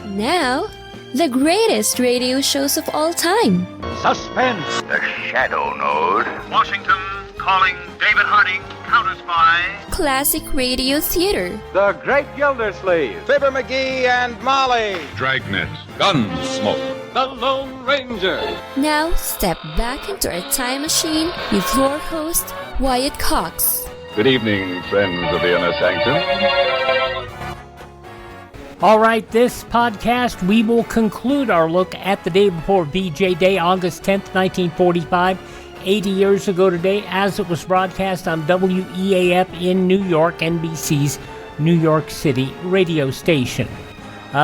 Now, the greatest radio shows of all time. Suspense. The Shadow Node. Washington calling David Harding, counter-spy. Classic radio theater. The Great Gildersleeve. Fibber McGee and Molly. Dragnet. Gunsmoke. The Lone Ranger. Now, step back into our time machine with your host, Wyatt Cox. Good evening, friends of the Inner Sanctum. All right, this podcast, we will conclude our look at the day before VJ Day, August 10th, 1945, 80 years ago today, as it was broadcast on WEAF in New York, NBC's New York City radio station.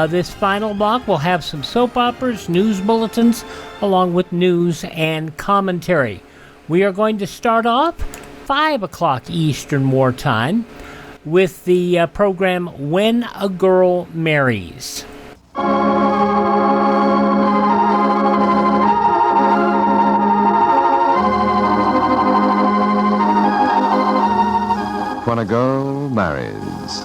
This final block will have some soap operas, news bulletins, along with news and commentary. We are going to start off 5 o'clock Eastern Wartime with the program When a Girl Marries. When a Girl Marries.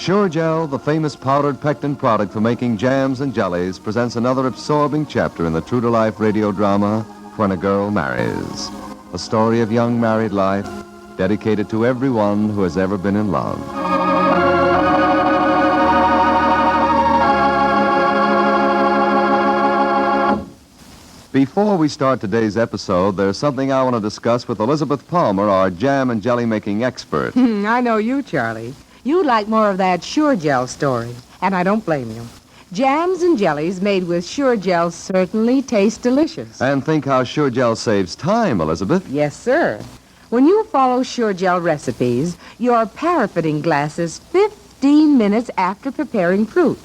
Sure Gel, the famous powdered pectin product for making jams and jellies, presents another absorbing chapter in the true-to-life radio drama When a Girl Marries. A story of young married life, dedicated to everyone who has ever been in love. Before we start today's episode, there's something I want to discuss with Elizabeth Palmer, our jam and jelly making expert. I know you, Charlie. You like more of that Sure Gel story, and I don't blame you. Jams and jellies made with Sure Gel certainly taste delicious. And think how Sure Gel saves time, Elizabeth. Yes, sir. When you follow Sure Gel recipes, you're paraffining glasses 15 minutes after preparing fruit.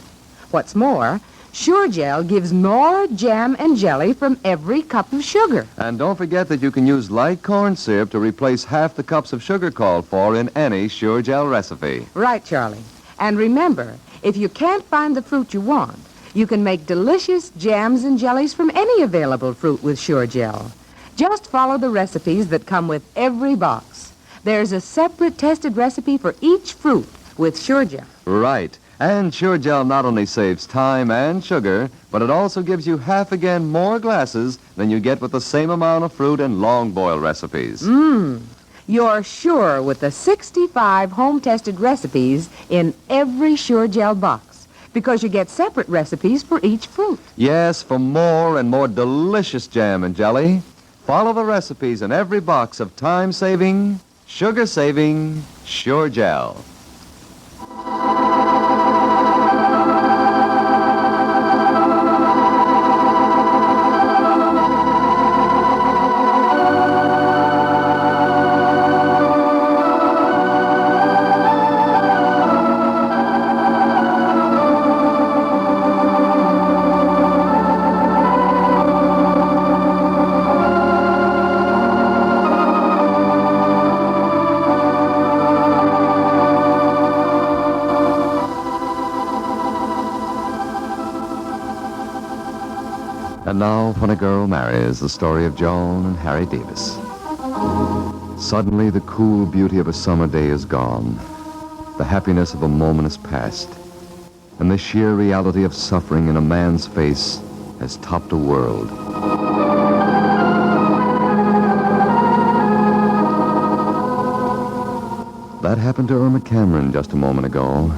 What's more, Sure Gel gives more jam and jelly from every cup of sugar. And don't forget that you can use light corn syrup to replace half the cups of sugar called for in any Sure Gel recipe. Right, Charlie. And remember, if you can't find the fruit you want, you can make delicious jams and jellies from any available fruit with Sure Gel. Just follow the recipes that come with every box. There's a separate tested recipe for each fruit with Sure Gel. Right. And Sure Gel not only saves time and sugar, but it also gives you half again more glasses than you get with the same amount of fruit in long boil recipes. You're sure with the 65 home-tested recipes in every Sure Gel box, because you get separate recipes for each fruit. Yes, for more and more delicious jam and jelly, follow the recipes in every box of time-saving, sugar-saving Sure Gel. And now, When a Girl Marries, the story of Joan and Harry Davis. Suddenly, the cool beauty of a summer day is gone. The happiness of a moment is past. And the sheer reality of suffering in a man's face has topped a world. That happened to Irma Cameron just a moment ago.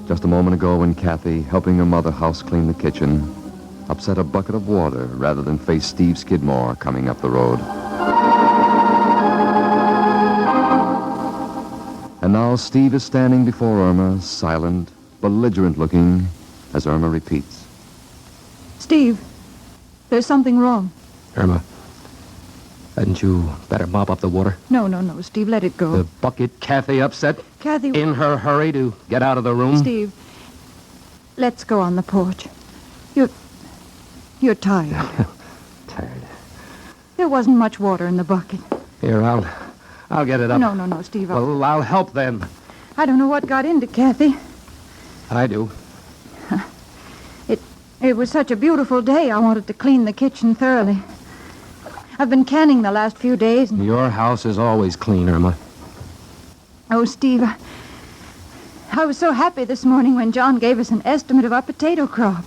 Just a moment ago when Cathy, helping her mother house clean the kitchen, upset a bucket of water rather than face Steve Skidmore coming up the road. And now Steve is standing before Irma, silent, belligerent-looking, as Irma repeats. Steve, there's something wrong. Irma, hadn't you better mop up the water? No, Steve, let it go. The bucket Cathy upset? Cathy... In her hurry to get out of the room? Steve, let's go on the porch. You're tired. Tired. There wasn't much water in the bucket. Here, I'll get it up. No, Steve. Well, I'll help then. I don't know what got into Cathy. I do. It was such a beautiful day, I wanted to clean the kitchen thoroughly. I've been canning the last few days. Your house is always clean, Irma. Oh, Steve, I was so happy this morning when John gave us an estimate of our potato crop.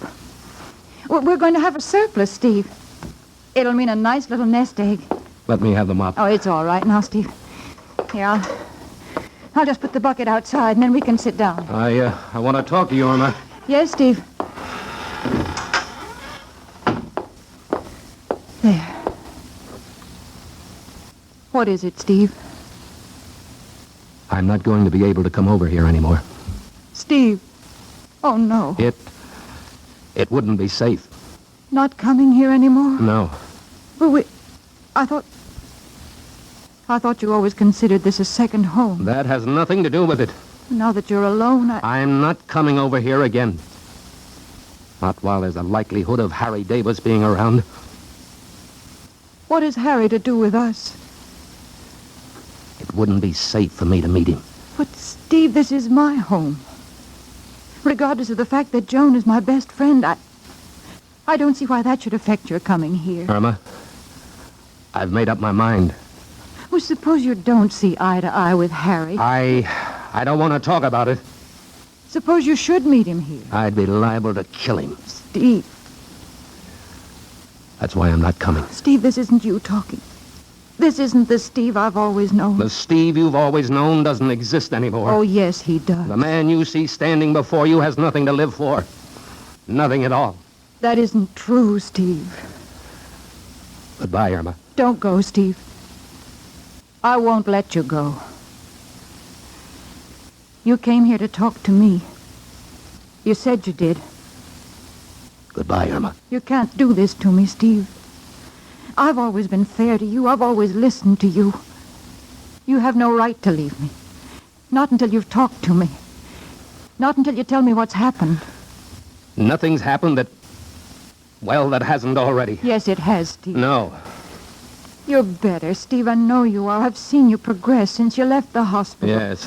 We're going to have a surplus, Steve. It'll mean a nice little nest egg. Let me have the mop. Oh, it's all right now, Steve. Here, I'll just put the bucket outside, and then we can sit down. I want to talk to you, Irma. Yes, Steve. There. What is it, Steve? I'm not going to be able to come over here anymore. Steve. Oh, no. It wouldn't be safe. Not coming here anymore? No. But I thought you always considered this a second home. That has nothing to do with it. Now that you're alone, I'm not coming over here again. Not while there's a likelihood of Harry Davis being around. What has Harry to do with us? It wouldn't be safe for me to meet him. But, Steve, this is my home. Regardless of the fact that Joan is my best friend, I don't see why that should affect your coming here. Irma, I've made up my mind. Well, suppose you don't see eye to eye with Harry. I don't want to talk about it. Suppose you should meet him here. I'd be liable to kill him. Steve. That's why I'm not coming. Steve, this isn't you talking. This isn't the Steve I've always known. The Steve you've always known doesn't exist anymore. Oh, yes, he does. The man you see standing before you has nothing to live for. Nothing at all. That isn't true, Steve. Goodbye, Irma. Don't go, Steve. I won't let you go. You came here to talk to me. You said you did. Goodbye, Irma. You can't do this to me, Steve. I've always been fair to you. I've always listened to you. You have no right to leave me. Not until you've talked to me. Not until you tell me what's happened. Nothing's happened that hasn't already. Yes, it has, Steve. No. You're better, Steve. I know you are. I've seen you progress since you left the hospital. Yes.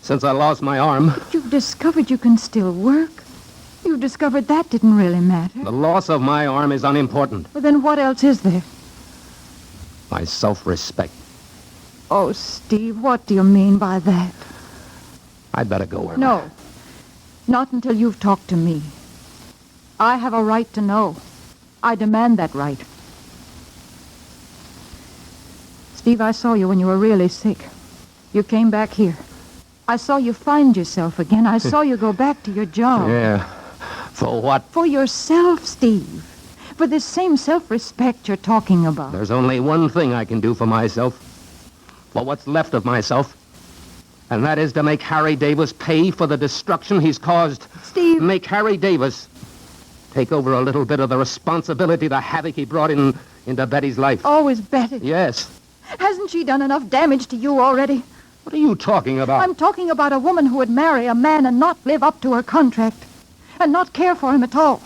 Since I lost my arm. But you've discovered you can still work. You've discovered that didn't really matter. The loss of my arm is unimportant. Well, then what else is there? My self-respect. Oh, Steve, what do you mean by that? I'd better go, Irma. No. Not until you've talked to me. I have a right to know. I demand that right. Steve, I saw you when you were really sick. You came back here. I saw you find yourself again. I saw you go back to your job. Yeah. For what? For yourself, Steve. For this same self-respect you're talking about. There's only one thing I can do for myself. For what's left of myself. And that is to make Harry Davis pay for the destruction he's caused. Steve. Make Harry Davis take over a little bit of the responsibility, the havoc he brought into Betty's life. Always Betty. Yes. Hasn't she done enough damage to you already? What are you talking about? I'm talking about a woman who would marry a man and not live up to her contract. And not care for him at all.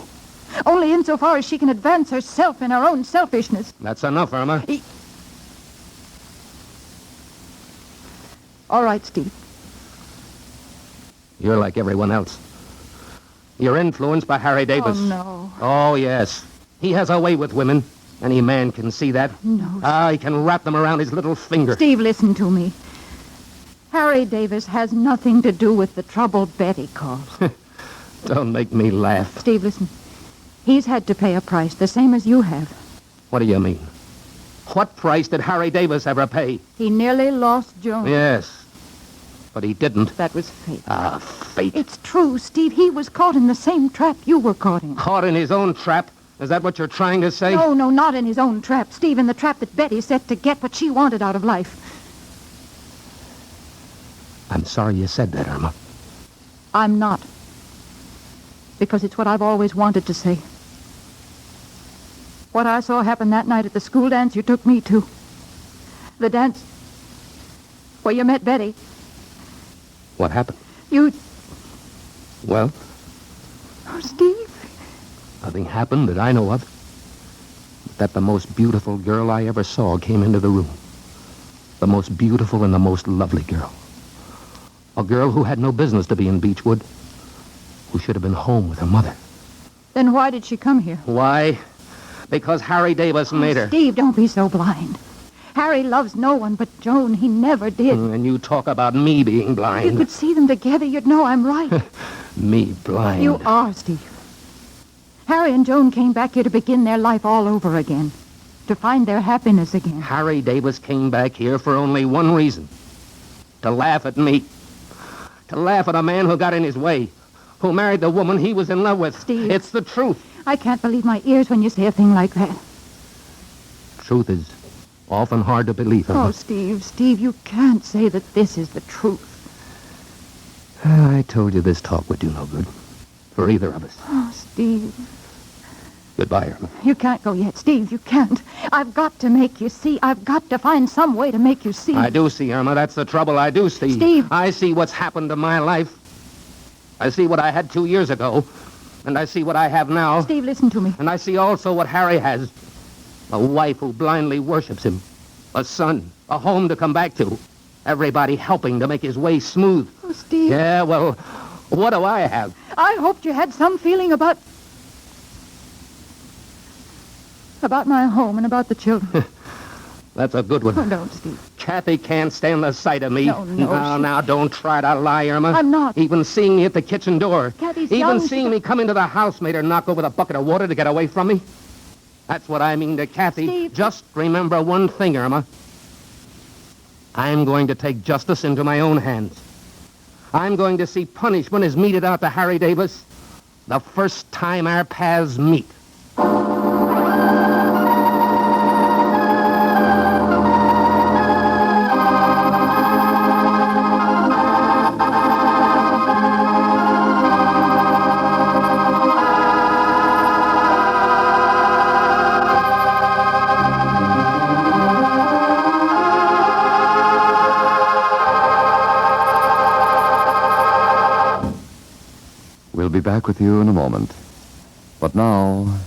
Only insofar as she can advance herself in her own selfishness. That's enough, Irma. All right, Steve. You're like everyone else. You're influenced by Harry Davis. Oh, no. Oh, yes. He has a way with women. Any man can see that. No. He can wrap them around his little finger. Steve, listen to me. Harry Davis has nothing to do with the trouble Betty caused. Don't make me laugh. Steve, listen. He's had to pay a price, the same as you have. What do you mean? What price did Harry Davis ever pay? He nearly lost Joan. Yes. But he didn't. That was fate. Fate. It's true, Steve. He was caught in the same trap you were caught in. Caught in his own trap? Is that what you're trying to say? No, not in his own trap. Steve, in the trap that Betty set to get what she wanted out of life. I'm sorry you said that, Irma. I'm not. Because it's what I've always wanted to say. What I saw happen that night at the school dance you took me to. The dance where you met Betty. What happened? You... Well? Oh, Steve. Nothing happened that I know of. But that the most beautiful girl I ever saw came into the room. The most beautiful and the most lovely girl. A girl who had no business to be in Beechwood. Who should have been home with her mother. Then why did she come here? Why? Because Harry Davis made her. Steve, don't be so blind. Harry loves no one but Joan. He never did. And you talk about me being If blind. you could see them together, you'd know I'm right. Me blind. You are, Steve. Harry and Joan came back here to begin their life all over again. To find their happiness again. Harry Davis came back here for only one reason. To laugh at me. To laugh at a man who got in his way. Who married the woman he was in love with. Steve. It's the truth. I can't believe my ears when you say a thing like that. Truth is often hard to believe in. Oh, Steve, you can't say that this is the truth. I told you this talk would do no good. For either of us. Oh, Steve. Goodbye, Irma. You can't go yet, Steve. You can't. I've got to make you see. I've got to find some way to make you see. I do see, Irma. That's the trouble. I do see. Steve. I see what's happened to my life. I see what I had 2 years ago. And I see what I have now. Steve, listen to me. And I see also what Harry has. A wife who blindly worships him. A son. A home to come back to. Everybody helping to make his way smooth. Oh, Steve. Yeah, well, what do I have? I hoped you had some feeling about my home and about the children. That's a good one. Oh, don't, Steve. Cathy can't stand the sight of me. No. Now, don't try to lie, Irma. I'm not. Even seeing me at the kitchen door. Cathy's Even young, seeing me come into the house made her knock over the bucket of water to get away from me. That's what I mean to Cathy. Steve. Just remember one thing, Irma. I'm going to take justice into my own hands. I'm going to see punishment is meted out to Harry Davis the first time our paths meet. We'll be back with you in a moment. But now,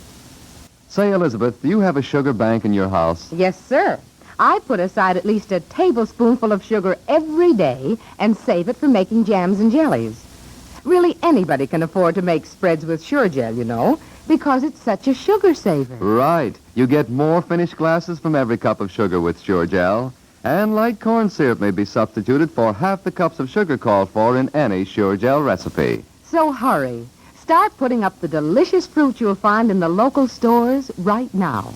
say, Elizabeth, do you have a sugar bank in your house? Yes, sir. I put aside at least a tablespoonful of sugar every day and save it for making jams and jellies. Really, anybody can afford to make spreads with Sure Gel, you know, because it's such a sugar saver. Right. You get more finished glasses from every cup of sugar with Sure Gel. And light corn syrup may be substituted for half the cups of sugar called for in any Sure Gel recipe. So hurry. Start putting up the delicious fruit you'll find in the local stores right now.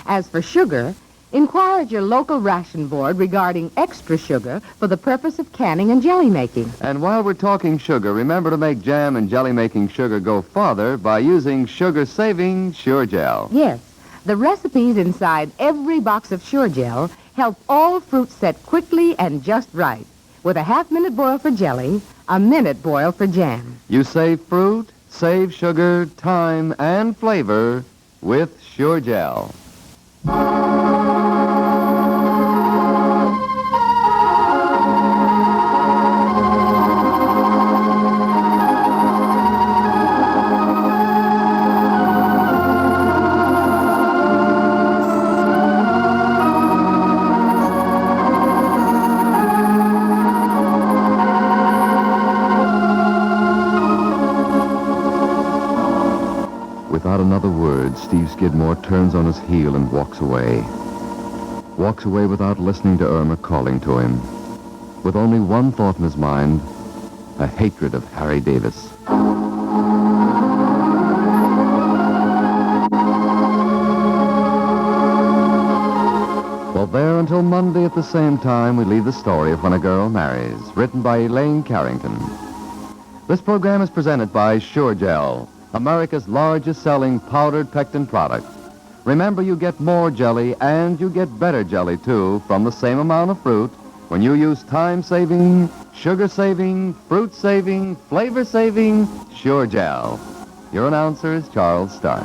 As for sugar, inquire at your local ration board regarding extra sugar for the purpose of canning and jelly making. And while we're talking sugar, remember to make jam and jelly-making sugar go farther by using sugar-saving Sure Gel. Yes, the recipes inside every box of Sure Gel help all fruits set quickly and just right, with a half-minute boil for jelly, a minute boil for jam. You save fruit, save sugar, time, and flavor with Sure Gel. Without another word, Steve Skidmore turns on his heel and walks away. Walks away without listening to Irma calling to him. With only one thought in his mind, a hatred of Harry Davis. Well, there until Monday at the same time, we leave the story of When a Girl Marries, written by Elaine Carrington. This program is presented by Sure Gel, America's largest selling powdered pectin product. Remember, you get more jelly and you get better jelly, too, from the same amount of fruit when you use time-saving, sugar-saving, fruit-saving, flavor-saving Sure Gel. Your announcer is Charles Stark.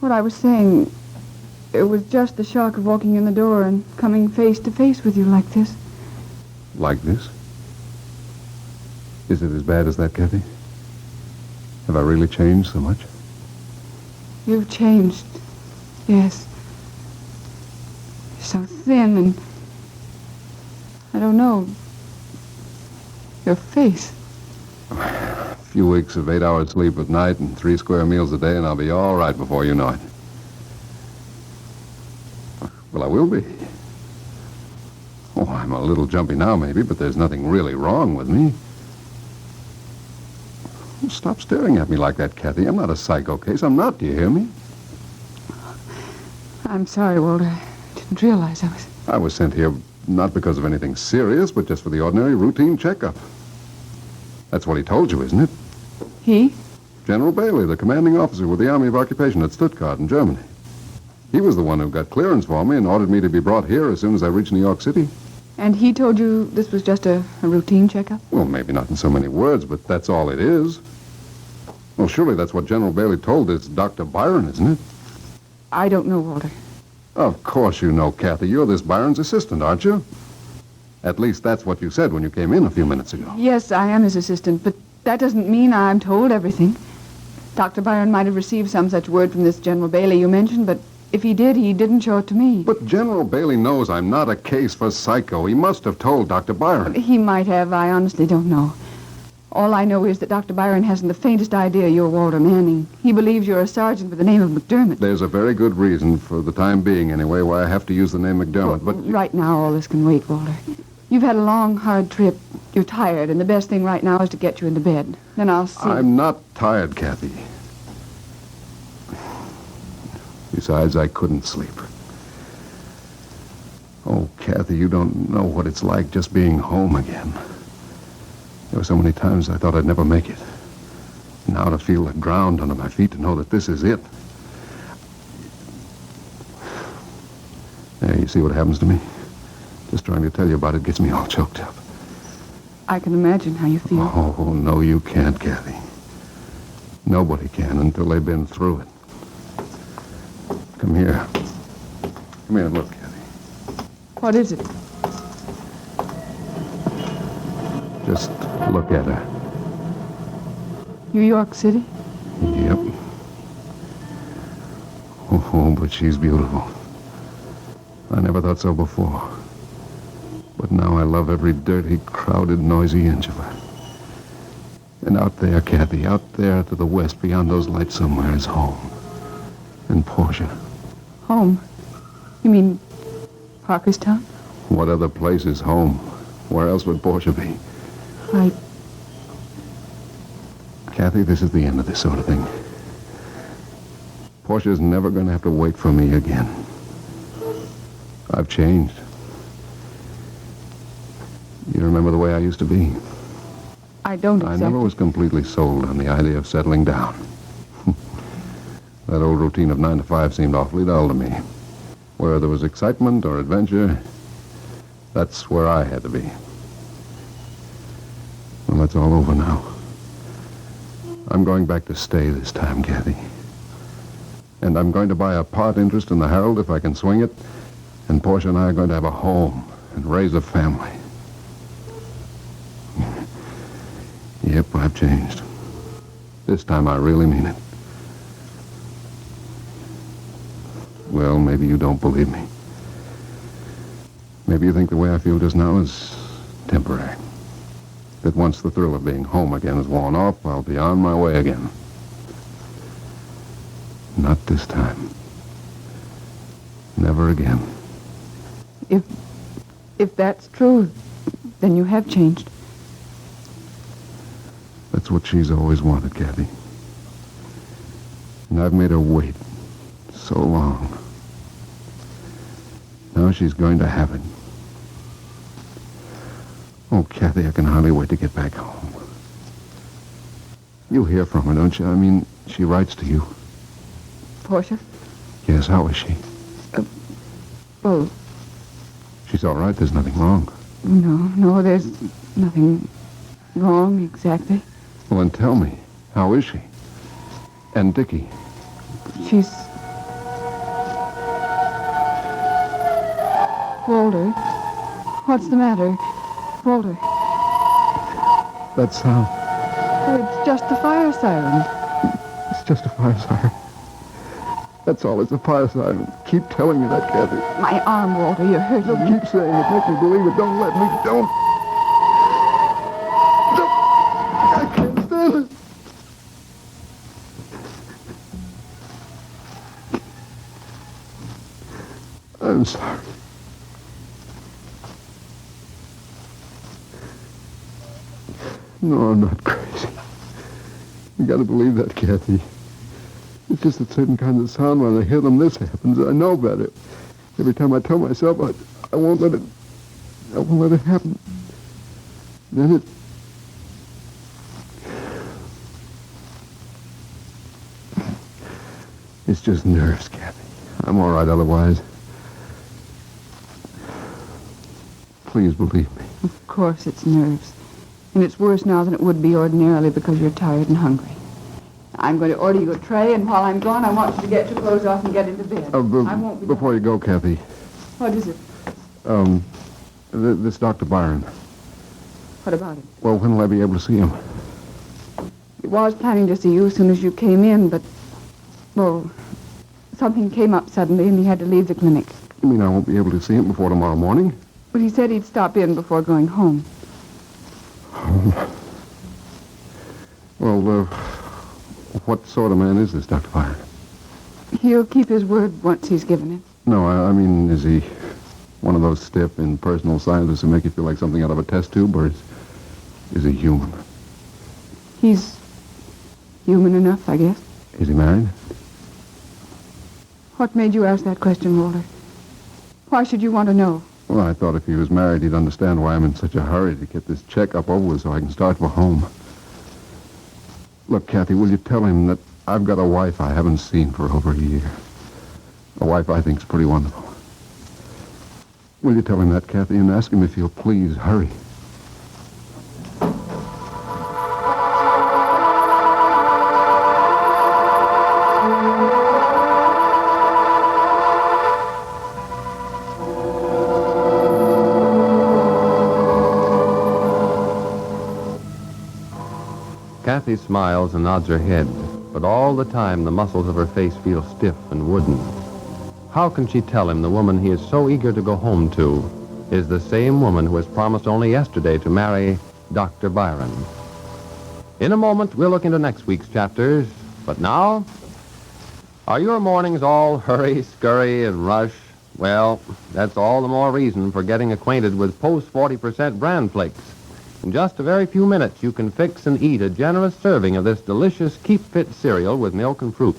What I was saying, it was just the shock of walking in the door and coming face to face with you like this. Like this? Is it as bad as that, Cathy? Have I really changed so much? You've changed, yes. You're so thin and... I don't know. Your face. A few weeks of 8 hours sleep at night and 3 square meals a day, and I'll be all right before you know it. Well, I will be. Oh, I'm a little jumpy now, maybe, but there's nothing really wrong with me. Stop staring at me like that, Cathy. I'm not a psycho case. I'm not. Do you hear me? I'm sorry, Walter. I didn't realize I was sent here not because of anything serious, but just for the ordinary routine checkup. That's what he told you, isn't it? He? General Bailey, the commanding officer with the Army of Occupation at Stuttgart in Germany. He was the one who got clearance for me and ordered me to be brought here as soon as I reached New York City. And he told you this was just a routine checkup? Well, maybe not in so many words, but that's all it is. Well, surely that's what General Bailey told this Dr. Byron, isn't it? I don't know, Walter. Of course you know, Cathy. You're this Byron's assistant, aren't you? At least that's what you said when you came in a few minutes ago. Yes, I am his assistant, but that doesn't mean I'm told everything. Dr. Byron might have received some such word from this General Bailey you mentioned, but if he did, he didn't show it to me. But General Bailey knows I'm not a case for psycho. He must have told Dr. Byron. He might have. I honestly don't know. All I know is that Dr. Byron hasn't the faintest idea you're Walter Manning. He believes you're a sergeant with the name of McDermott. There's a very good reason, for the time being anyway, why I have to use the name McDermott, but... Right now, all this can wait, Walter. You've had a long, hard trip. You're tired, and the best thing right now is to get you into bed. Then I'll see... I'm not tired, Cathy. Besides, I couldn't sleep. Oh, Cathy, you don't know what it's like just being home again. There were so many times I thought I'd never make it. Now to feel the ground under my feet, to know that this is it. There, you see what happens to me? Just trying to tell you about it gets me all choked up. I can imagine how you feel. Oh, no, you can't, Cathy. Nobody can until they've been through it. Come here. Come here and look, Cathy. What is it? Just look at her. New York City? Yep. Oh, but she's beautiful. I never thought so before. But now I love every dirty, crowded, noisy inch of her. And out there, Cathy, out there to the west, beyond those lights somewhere, is home. And Portia. Home? You mean Parkerstown? What other place is home? Where else would Portia be? Cathy, this is the end of this sort of thing. Portia's never going to have to wait for me again. I've changed. You remember the way I used to be? I don't exactly. I never was completely sold on the idea of settling down. That old routine of 9 to 5 seemed awfully dull to me. Where there was excitement or adventure, that's where I had to be. Well, that's all over now. I'm going back to stay this time, Cathy. And I'm going to buy a part interest in the Herald if I can swing it. And Portia and I are going to have a home and raise a family. Yep, I've changed. This time I really mean it. Well, maybe you don't believe me. Maybe you think the way I feel just now is temporary. That once the thrill of being home again is worn off, I'll be on my way again. Not this time. Never again. If that's true, then you have changed. That's what she's always wanted, Cathy. And I've made her wait so long. Now she's going to have it. Oh, Cathy, I can hardly wait to get back home. You hear from her, don't you? I mean, she writes to you. Portia? Yes, how is she? Well... She's all right. There's nothing wrong. No, there's nothing wrong exactly. Well, then tell me, how is she? And Dickie? She's Walter, what's the matter? Walter. That sound. It's just the fire siren. It's just a fire siren. That's all. It's a fire siren. Keep telling me that, Cathy. My arm, Walter. You're hurting me. Keep saying it. Make me believe it. Don't let me. Don't. I can't stand it. I'm sorry. No, I'm not crazy. You gotta believe that, Cathy. It's just that certain kinds of sound, when I hear them, this happens. I know better. Every time I tell myself I won't let it happen. Then it's just nerves, Cathy. I'm all right otherwise. Please believe me. Of course it's nerves. And it's worse now than it would be ordinarily because you're tired and hungry. I'm going to order you a tray, and while I'm gone, I want you to get your clothes off and get into bed. I won't be before you go, Cathy. What is it? This Dr. Byron. What about him? Well, when will I be able to see him? He was planning to see you as soon as you came in, but, well, something came up suddenly and he had to leave the clinic. You mean I won't be able to see him before tomorrow morning? But he said he'd stop in before going home. Well, what sort of man is this Dr. Byron? He'll keep his word once he's given it. No, I mean, is he one of those stiff, impersonal scientists who make you feel like something out of a test tube, or is he human? He's human enough, I guess. Is he married? What made you ask that question, Walter? Why should you want to know? Well, I thought if he was married, he'd understand why I'm in such a hurry to get this checkup over with so I can start for home. Look, Cathy, will you tell him that I've got a wife I haven't seen for over a year? A wife I think's pretty wonderful. Will you tell him that, Cathy, and ask him if he'll please hurry? Cathy smiles and nods her head, but all the time the muscles of her face feel stiff and wooden. How can she tell him the woman he is so eager to go home to is the same woman who has promised only yesterday to marry Dr. Byron? In a moment, we'll look into next week's chapters, but now, are your mornings all hurry, scurry, and rush? Well, that's all the more reason for getting acquainted with Post 40% bran flakes. In just a very few minutes, you can fix and eat a generous serving of this delicious Keep Fit cereal with milk and fruit.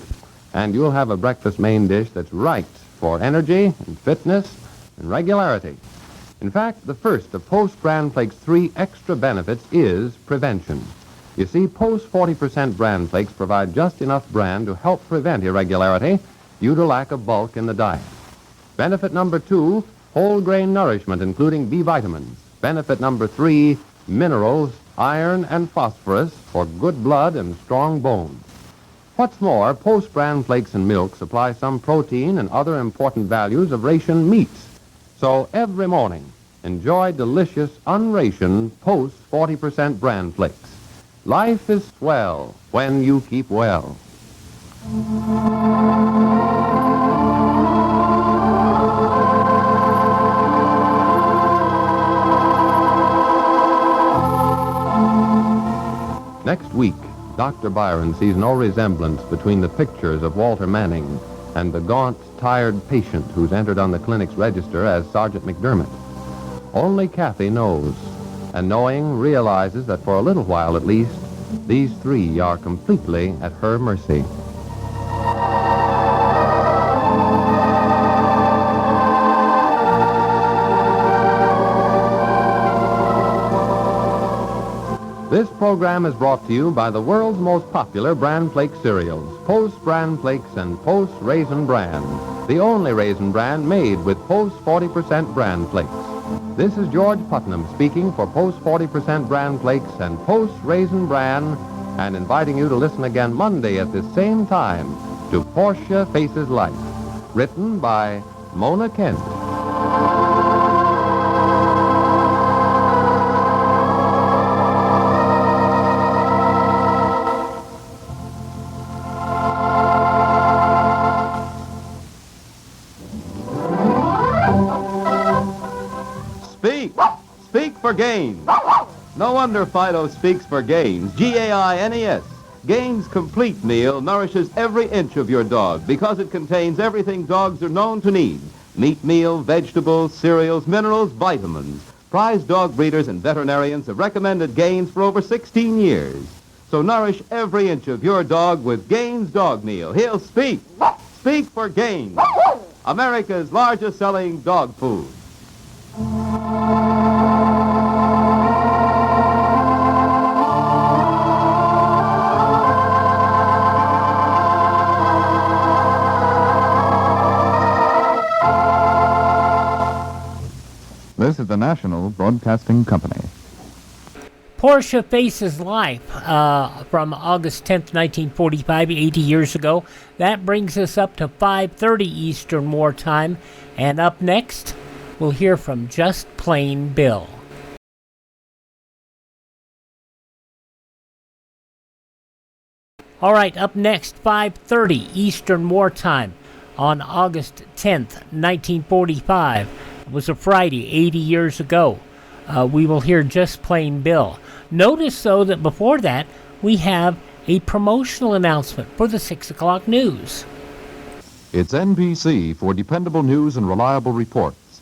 And you'll have a breakfast main dish that's right for energy and fitness and regularity. In fact, the first of Post Bran Flakes' 3 extra benefits is prevention. You see, Post 40% bran flakes provide just enough bran to help prevent irregularity due to lack of bulk in the diet. Benefit number 2, whole grain nourishment, including B vitamins. Benefit number 3, minerals, iron, and phosphorus for good blood and strong bones. What's more, Post Bran Flakes and milk supply some protein and other important values of ration meats. So every morning, enjoy delicious, unrationed Post 40% bran flakes. Life is swell when you keep well. Next week, Dr. Byron sees no resemblance between the pictures of Walter Manning and the gaunt, tired patient who's entered on the clinic's register as Sergeant McDermott. Only Cathy knows, and knowing realizes that for a little while at least, these 3 are completely at her mercy. This program is brought to you by the world's most popular bran flake cereals, Post Bran Flakes and Post Raisin Bran, the only raisin bran made with Post 40% bran flakes. This is George Putnam speaking for Post 40% bran flakes and Post Raisin Bran, and inviting you to listen again Monday at this same time to Portia Faces Life, written by Mona Kent. for Gaines. No wonder Fido speaks for Gaines. Gaines. Gaines Complete Meal nourishes every inch of your dog because it contains everything dogs are known to need. Meat meal, vegetables, cereals, minerals, vitamins. Prized dog breeders and veterinarians have recommended Gaines for over 16 years. So nourish every inch of your dog with Gaines Dog Meal. He'll speak. Speak for Gaines, America's largest selling dog food. This is the National Broadcasting Company. Portia Faces Life from August 10th, 1945, 80 years ago. That brings us up to 5:30 Eastern Wartime. And up next, we'll hear from Just Plain Bill. All right, up next, 5:30 Eastern Wartime on August 10th, 1945. It was a Friday, 80 years ago. We will hear Just Plain Bill. Notice, though, that before that, we have a promotional announcement for the 6 o'clock news. It's NBC for dependable news and reliable reports.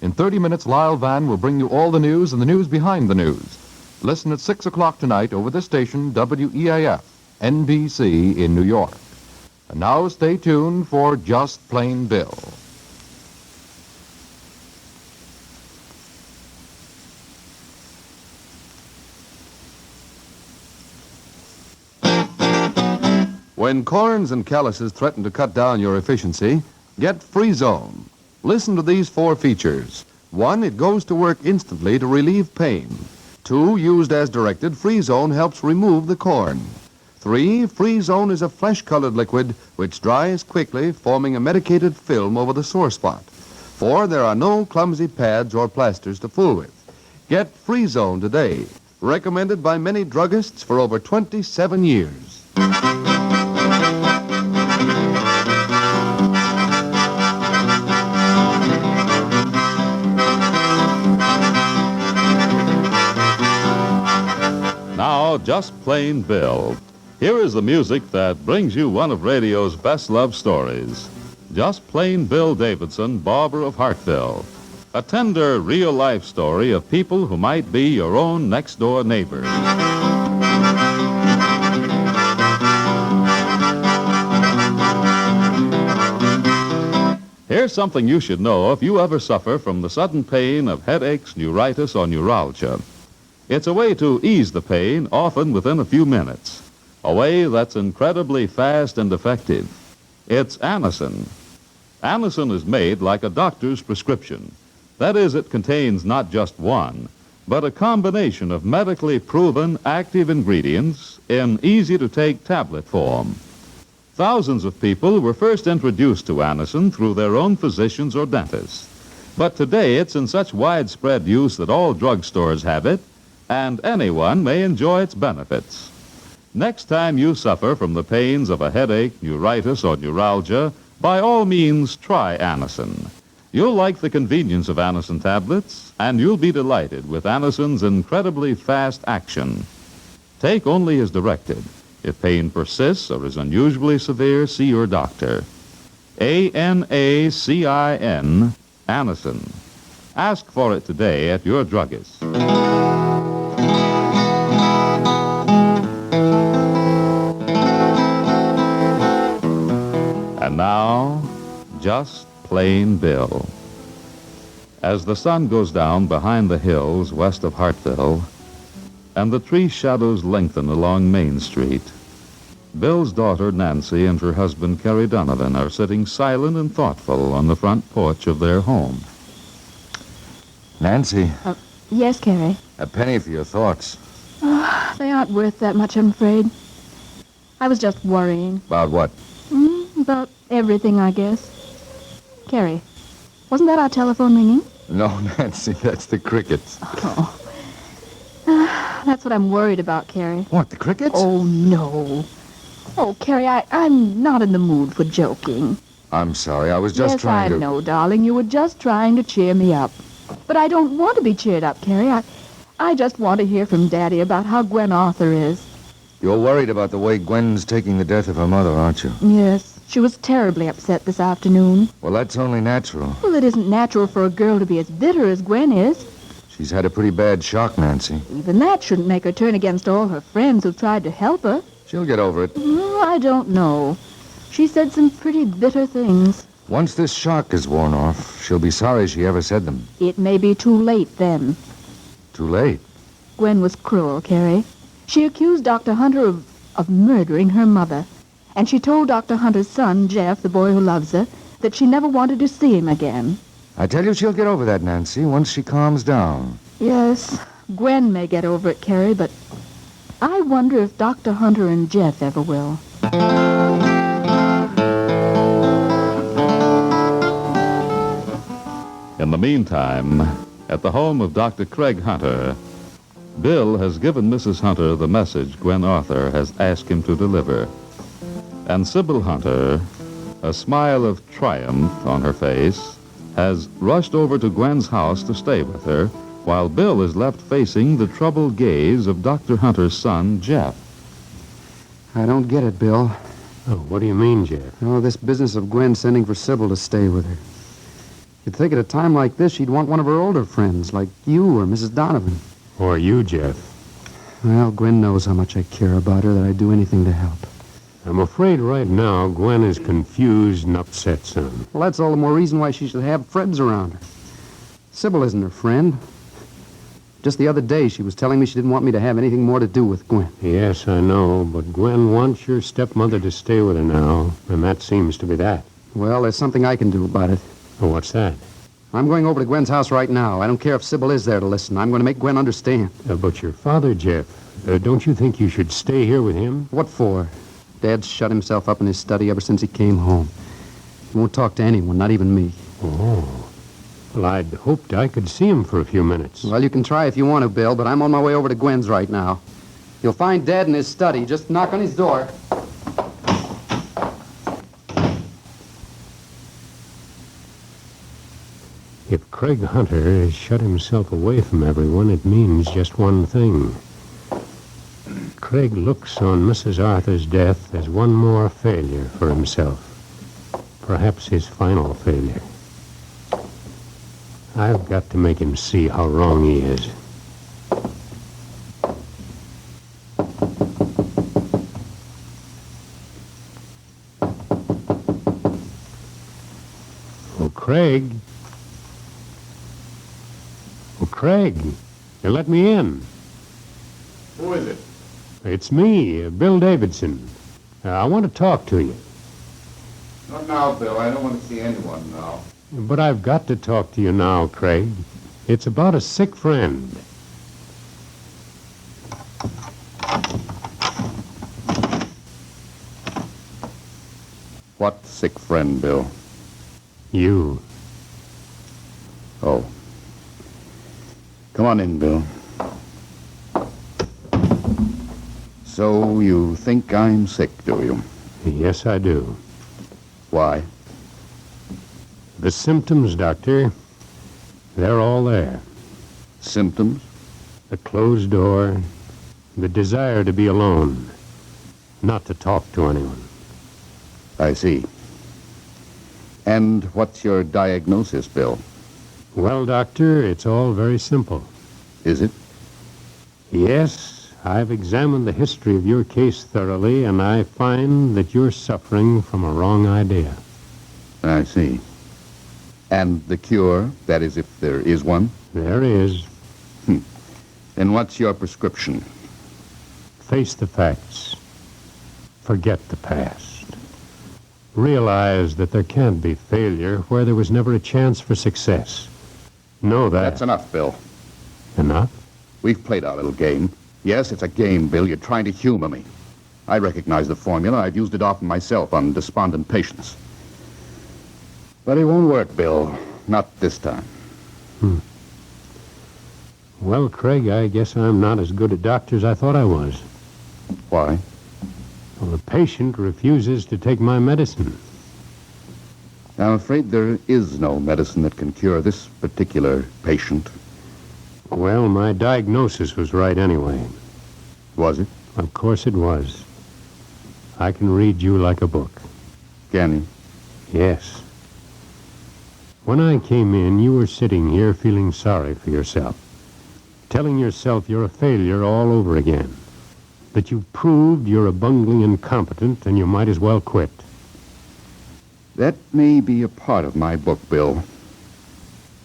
In 30 minutes, Lyle Van will bring you all the news and the news behind the news. Listen at 6 o'clock tonight over this station, WEAF, NBC in New York. And now stay tuned for Just Plain Bill. When corns and calluses threaten to cut down your efficiency, get Free Zone. Listen to these 4 features. 1, it goes to work instantly to relieve pain. 2, used as directed, Free Zone helps remove the corn. 3, Free Zone is a flesh-colored liquid which dries quickly, forming a medicated film over the sore spot. 4, there are no clumsy pads or plasters to fool with. Get Free Zone today. Recommended by many druggists for over 27 years. Now, Just Plain Bill. Here is the music that brings you one of radio's best love stories. Just Plain Bill Davidson, Barber of Hartville. A tender, real-life story of people who might be your own next-door neighbors. Here's something you should know if you ever suffer from the sudden pain of headaches, neuritis, or neuralgia. It's a way to ease the pain, often within a few minutes. A way that's incredibly fast and effective. It's Anacin. Anacin is made like a doctor's prescription. That is, it contains not just one, but a combination of medically proven active ingredients in easy-to-take tablet form. Thousands of people were first introduced to Anacin through their own physicians or dentists. But today it's in such widespread use that all drugstores have it, and anyone may enjoy its benefits. Next time you suffer from the pains of a headache, neuritis, or neuralgia, by all means try Anacin. You'll like the convenience of Anacin tablets, and you'll be delighted with Anacin's incredibly fast action. Take only as directed. If pain persists or is unusually severe, see your doctor. Anacin, Anacin. Ask for it today at your druggist. And now, Just Plain Bill. As the sun goes down behind the hills west of Hartville, and the tree shadows lengthen along Main Street, Bill's daughter Nancy and her husband Kerry Donovan are sitting silent and thoughtful on the front porch of their home. Nancy, Yes, Kerry. a penny for your thoughts. Oh, they aren't worth that much, I'm afraid. I was just worrying. About what? About everything, I guess. Kerry, wasn't that our telephone ringing? No, Nancy, that's the crickets. Oh. That's what I'm worried about, Kerry. What, the crickets? Oh, no. Oh, Kerry, I'm not in the mood for joking. I'm sorry, I was just trying to... Yes, I know, darling. You were just trying to cheer me up. But I don't want to be cheered up, Kerry. I just want to hear from Daddy about how Gwen Arthur is. You're worried about the way Gwen's taking the death of her mother, aren't you? Yes, she was terribly upset this afternoon. Well, that's only natural. Well, it isn't natural for a girl to be as bitter as Gwen is. She's had a pretty bad shock, Nancy. Even that shouldn't make her turn against all her friends who tried to help her. She'll get over it. I don't know. She said some pretty bitter things. Once this shock is worn off, she'll be sorry she ever said them. It may be too late then. Too late? Gwen was cruel, Kerry. She accused Dr. Hunter of murdering her mother. And she told Dr. Hunter's son, Jeff, the boy who loves her, that she never wanted to see him again. I tell you, she'll get over that, Nancy, once she calms down. Yes, Gwen may get over it, Kerry, but I wonder if Dr. Hunter and Jeff ever will. In the meantime, at the home of Dr. Craig Hunter, Bill has given Mrs. Hunter the message Gwen Arthur has asked him to deliver. And Sybil Hunter, a smile of triumph on her face, has rushed over to Gwen's house to stay with her, while Bill is left facing the troubled gaze of Dr. Hunter's son, Jeff. I don't get it, Bill. Oh, what do you mean, Jeff? Oh, this business of Gwen sending for Sybil to stay with her. You'd think at a time like this she'd want one of her older friends, like you or Mrs. Donovan. Or you, Jeff. Well, Gwen knows how much I care about her, that I'd do anything to help. I'm afraid right now Gwen is confused and upset, son. Well, that's all the more reason why she should have friends around her. Sybil isn't her friend. Just the other day, she was telling me she didn't want me to have anything more to do with Gwen. Yes, I know, but Gwen wants your stepmother to stay with her now, and that seems to be that. Well, there's something I can do about it. Oh, what's that? I'm going over to Gwen's house right now. I don't care if Sybil is there to listen. I'm going to make Gwen understand. But your father, Jeff, don't you think you should stay here with him? What for? Dad's shut himself up in his study ever since he came home. He won't talk to anyone, not even me. Oh. Well, I'd hoped I could see him for a few minutes. Well, you can try if you want to, Bill, but I'm on my way over to Gwen's right now. You'll find Dad in his study. Just knock on his door. If Craig Hunter has shut himself away from everyone, it means just one thing. Craig looks on Mrs. Arthur's death as one more failure for himself. Perhaps his final failure. I've got to make him see how wrong he is. Oh, Craig. Oh, Craig, you let me in. Who is it? It's me, Bill Davidson. I want to talk to you. Not now, Bill. I don't want to see anyone now. But I've got to talk to you now, Craig. It's about a sick friend. What sick friend, Bill? You. Oh. Come on in, Bill. So you think I'm sick, do you? Yes, I do. Why? The symptoms, Doctor, they're all there. Symptoms? The closed door, the desire to be alone, not to talk to anyone. I see. And what's your diagnosis, Bill? Well, Doctor, it's all very simple. Is it? Yes, I've examined the history of your case thoroughly, and I find that you're suffering from a wrong idea. I see. And the cure, that is, if there is one? There is. Then what's your prescription? Face the facts. Forget the past. Realize that there can't be failure where there was never a chance for success. Know that. That's enough, Bill. Enough? We've played our little game. Yes, it's a game, Bill. You're trying to humor me. I recognize the formula. I've used it often myself on despondent patients. But it won't work, Bill. Not this time. Well, Craig, I guess I'm not as good a doctor as I thought I was. Why? Well, the patient refuses to take my medicine. I'm afraid there is no medicine that can cure this particular patient. Well, my diagnosis was right anyway. Was it? Of course it was. I can read you like a book. Can you? Yes. When I came in, you were sitting here feeling sorry for yourself, telling yourself you're a failure all over again, that you've proved you're a bungling incompetent and you might as well quit. That may be a part of my book, Bill.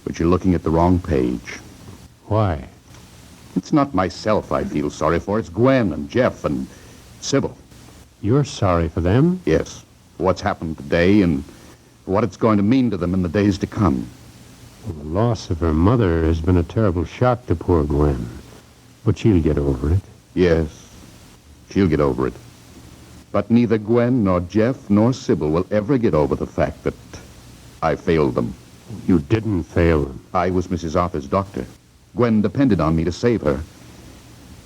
But you're looking at the wrong page. Why? It's not myself I feel sorry for. It's Gwen and Jeff and Sybil. You're sorry for them? Yes. What's happened today and what it's going to mean to them in the days to come. Well, the loss of her mother has been a terrible shock to poor Gwen. But she'll get over it. Yes, she'll get over it. But neither Gwen nor Jeff nor Sybil will ever get over the fact that I failed them. You didn't fail them. I was Mrs. Arthur's doctor. Gwen depended on me to save her,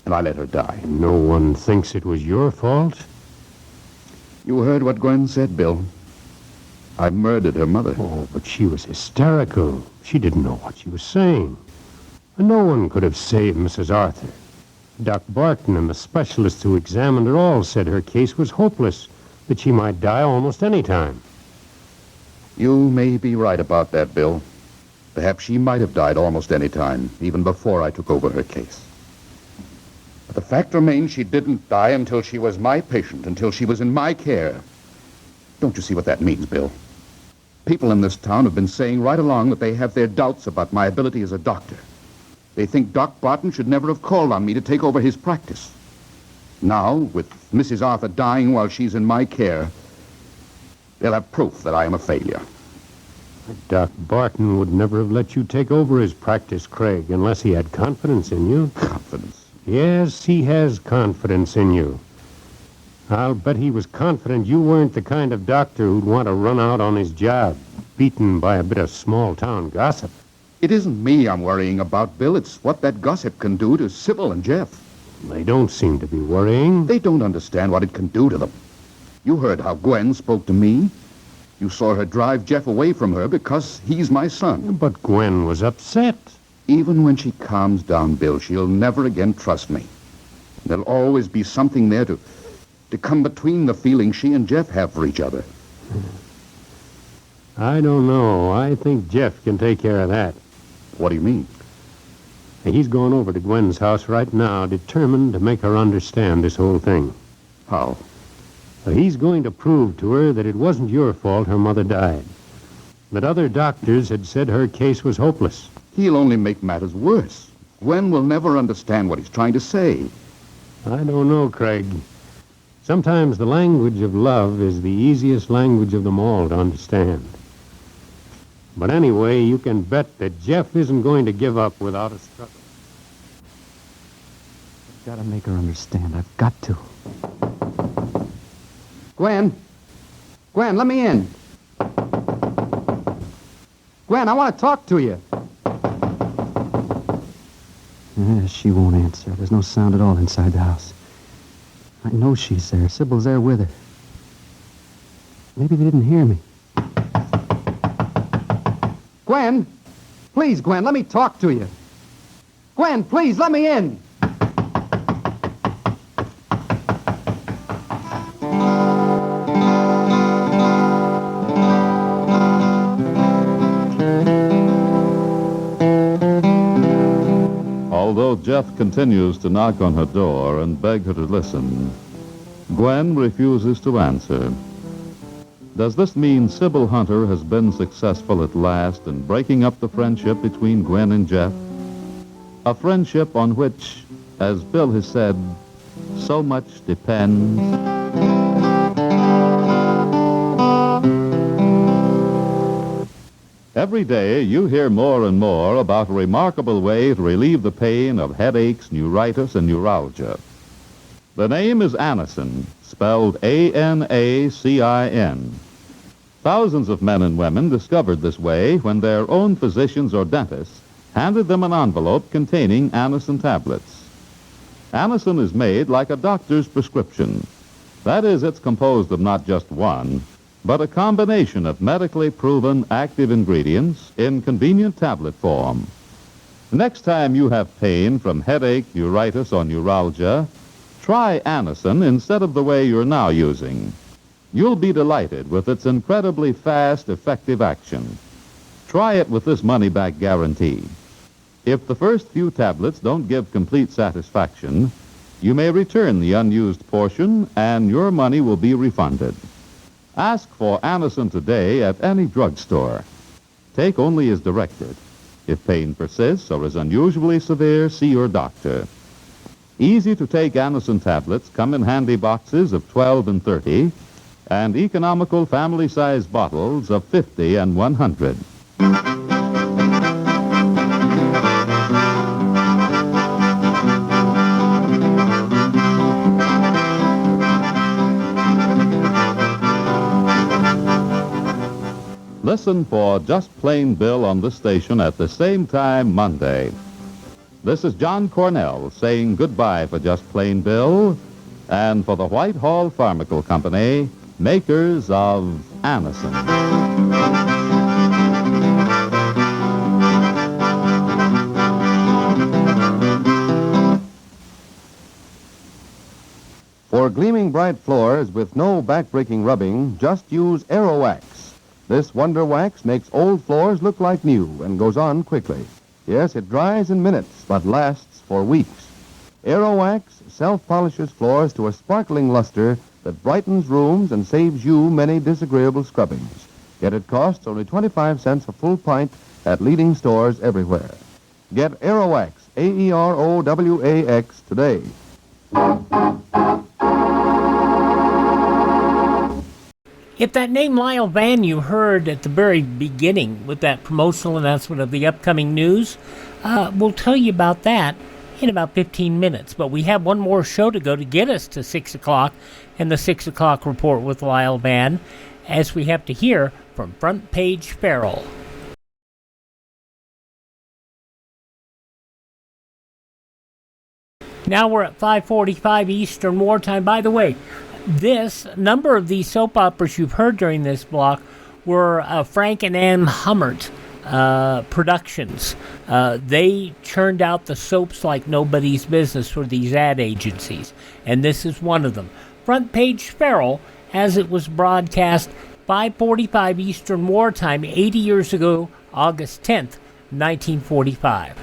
and I let her die. No one thinks it was your fault? You heard what Gwen said, Bill. I murdered her mother. Oh, but she was hysterical. She didn't know what she was saying. And no one could have saved Mrs. Arthur. Doc Barton and the specialists who examined her all said her case was hopeless, that she might die almost any time. You may be right about that, Bill. Perhaps she might have died almost any time, even before I took over her case. But the fact remains she didn't die until she was my patient, until she was in my care. Don't you see what that means, Bill? People in this town have been saying right along that they have their doubts about my ability as a doctor. They think Doc Barton should never have called on me to take over his practice. Now, with Mrs. Arthur dying while she's in my care, they'll have proof that I am a failure. Doc Barton would never have let you take over his practice, Craig, unless he had confidence in you. Confidence? Yes, he has confidence in you. I'll bet he was confident you weren't the kind of doctor who'd want to run out on his job, beaten by a bit of small-town gossip. It isn't me I'm worrying about, Bill. It's what that gossip can do to Sybil and Jeff. They don't seem to be worrying. They don't understand what it can do to them. You heard how Gwen spoke to me. You saw her drive Jeff away from her because he's my son. But Gwen was upset. Even when she calms down, Bill, she'll never again trust me. There'll always be something there to come between the feeling she and Jeff have for each other. I don't know. I think Jeff can take care of that. What do you mean? He's going over to Gwen's house right now, determined to make her understand this whole thing. How? He's going to prove to her that it wasn't your fault her mother died. That other doctors had said her case was hopeless. He'll only make matters worse. Gwen will never understand what he's trying to say. I don't know, Craig. Sometimes the language of love is the easiest language of them all to understand. But anyway, you can bet that Jeff isn't going to give up without a struggle. I've got to make her understand. I've got to. Gwen! Gwen, let me in. Gwen, I want to talk to you. She won't answer. There's no sound at all inside the house. I know she's there. Sybil's there with her. Maybe they didn't hear me. Gwen! Please, Gwen, let me talk to you. Gwen, please, let me in. Although Jeff continues to knock on her door and beg her to listen, Gwen refuses to answer. Does this mean Sybil Hunter has been successful at last in breaking up the friendship between Gwen and Jeff? A friendship on which, as Bill has said, so much depends. Every day, you hear more and more about a remarkable way to relieve the pain of headaches, neuritis, and neuralgia. The name is Anacin, spelled A-N-A-C-I-N. Thousands of men and women discovered this way when their own physicians or dentists handed them an envelope containing Anacin tablets. Anacin is made like a doctor's prescription. That is, it's composed of not just one, but a combination of medically proven active ingredients in convenient tablet form. Next time you have pain from headache, neuritis, or neuralgia, try Anacin instead of the way you're now using. You'll be delighted with its incredibly fast, effective action. Try it with this money-back guarantee. If the first few tablets don't give complete satisfaction, you may return the unused portion and your money will be refunded. Ask for Anacin today at any drugstore. Take only as directed. If pain persists or is unusually severe, see your doctor. Easy-to-take Anacin tablets come in handy boxes of 12 and 30 and economical family-sized bottles of 50 and 100. Listen for Just Plain Bill on the station at the same time Monday. This is John Cornell saying goodbye for Just Plain Bill and for the Whitehall Pharmaceutical Company, makers of Anacin. For gleaming bright floors with no back-breaking rubbing, just use Aero Wax. This wonder wax makes old floors look like new and goes on quickly. Yes, it dries in minutes, but lasts for weeks. Aero Wax self-polishes floors to a sparkling luster that brightens rooms and saves you many disagreeable scrubbings. Yet it costs only 25 cents a full pint at leading stores everywhere. Get Aero Wax, A-E-R-O-W-A-X, today. If that name Lyle Van you heard at the very beginning with that promotional announcement of the upcoming news, we'll tell you about that in about 15 minutes. But we have one more show to go to get us to 6 o'clock and the 6 o'clock report with Lyle Van, as we have to hear from Front Page Farrell. Now we're at 5:45 Eastern Wartime. By the way, this number of these soap operas you've heard during this block were Frank and Ann Hummert productions. They churned out the soaps like nobody's business for these ad agencies, and this is one of them. Front Page Farrell, as it was broadcast 5:45 Eastern Wartime 80 years ago, August 10th, 1945.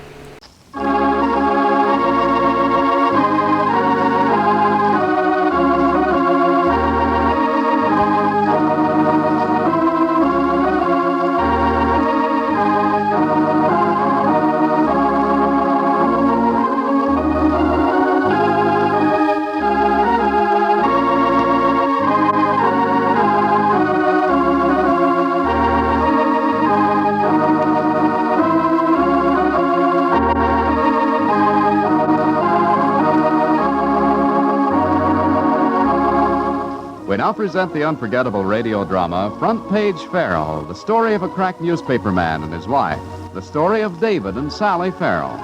We now present the unforgettable radio drama, Front Page Farrell, the story of a crack newspaperman and his wife, the story of David and Sally Farrell.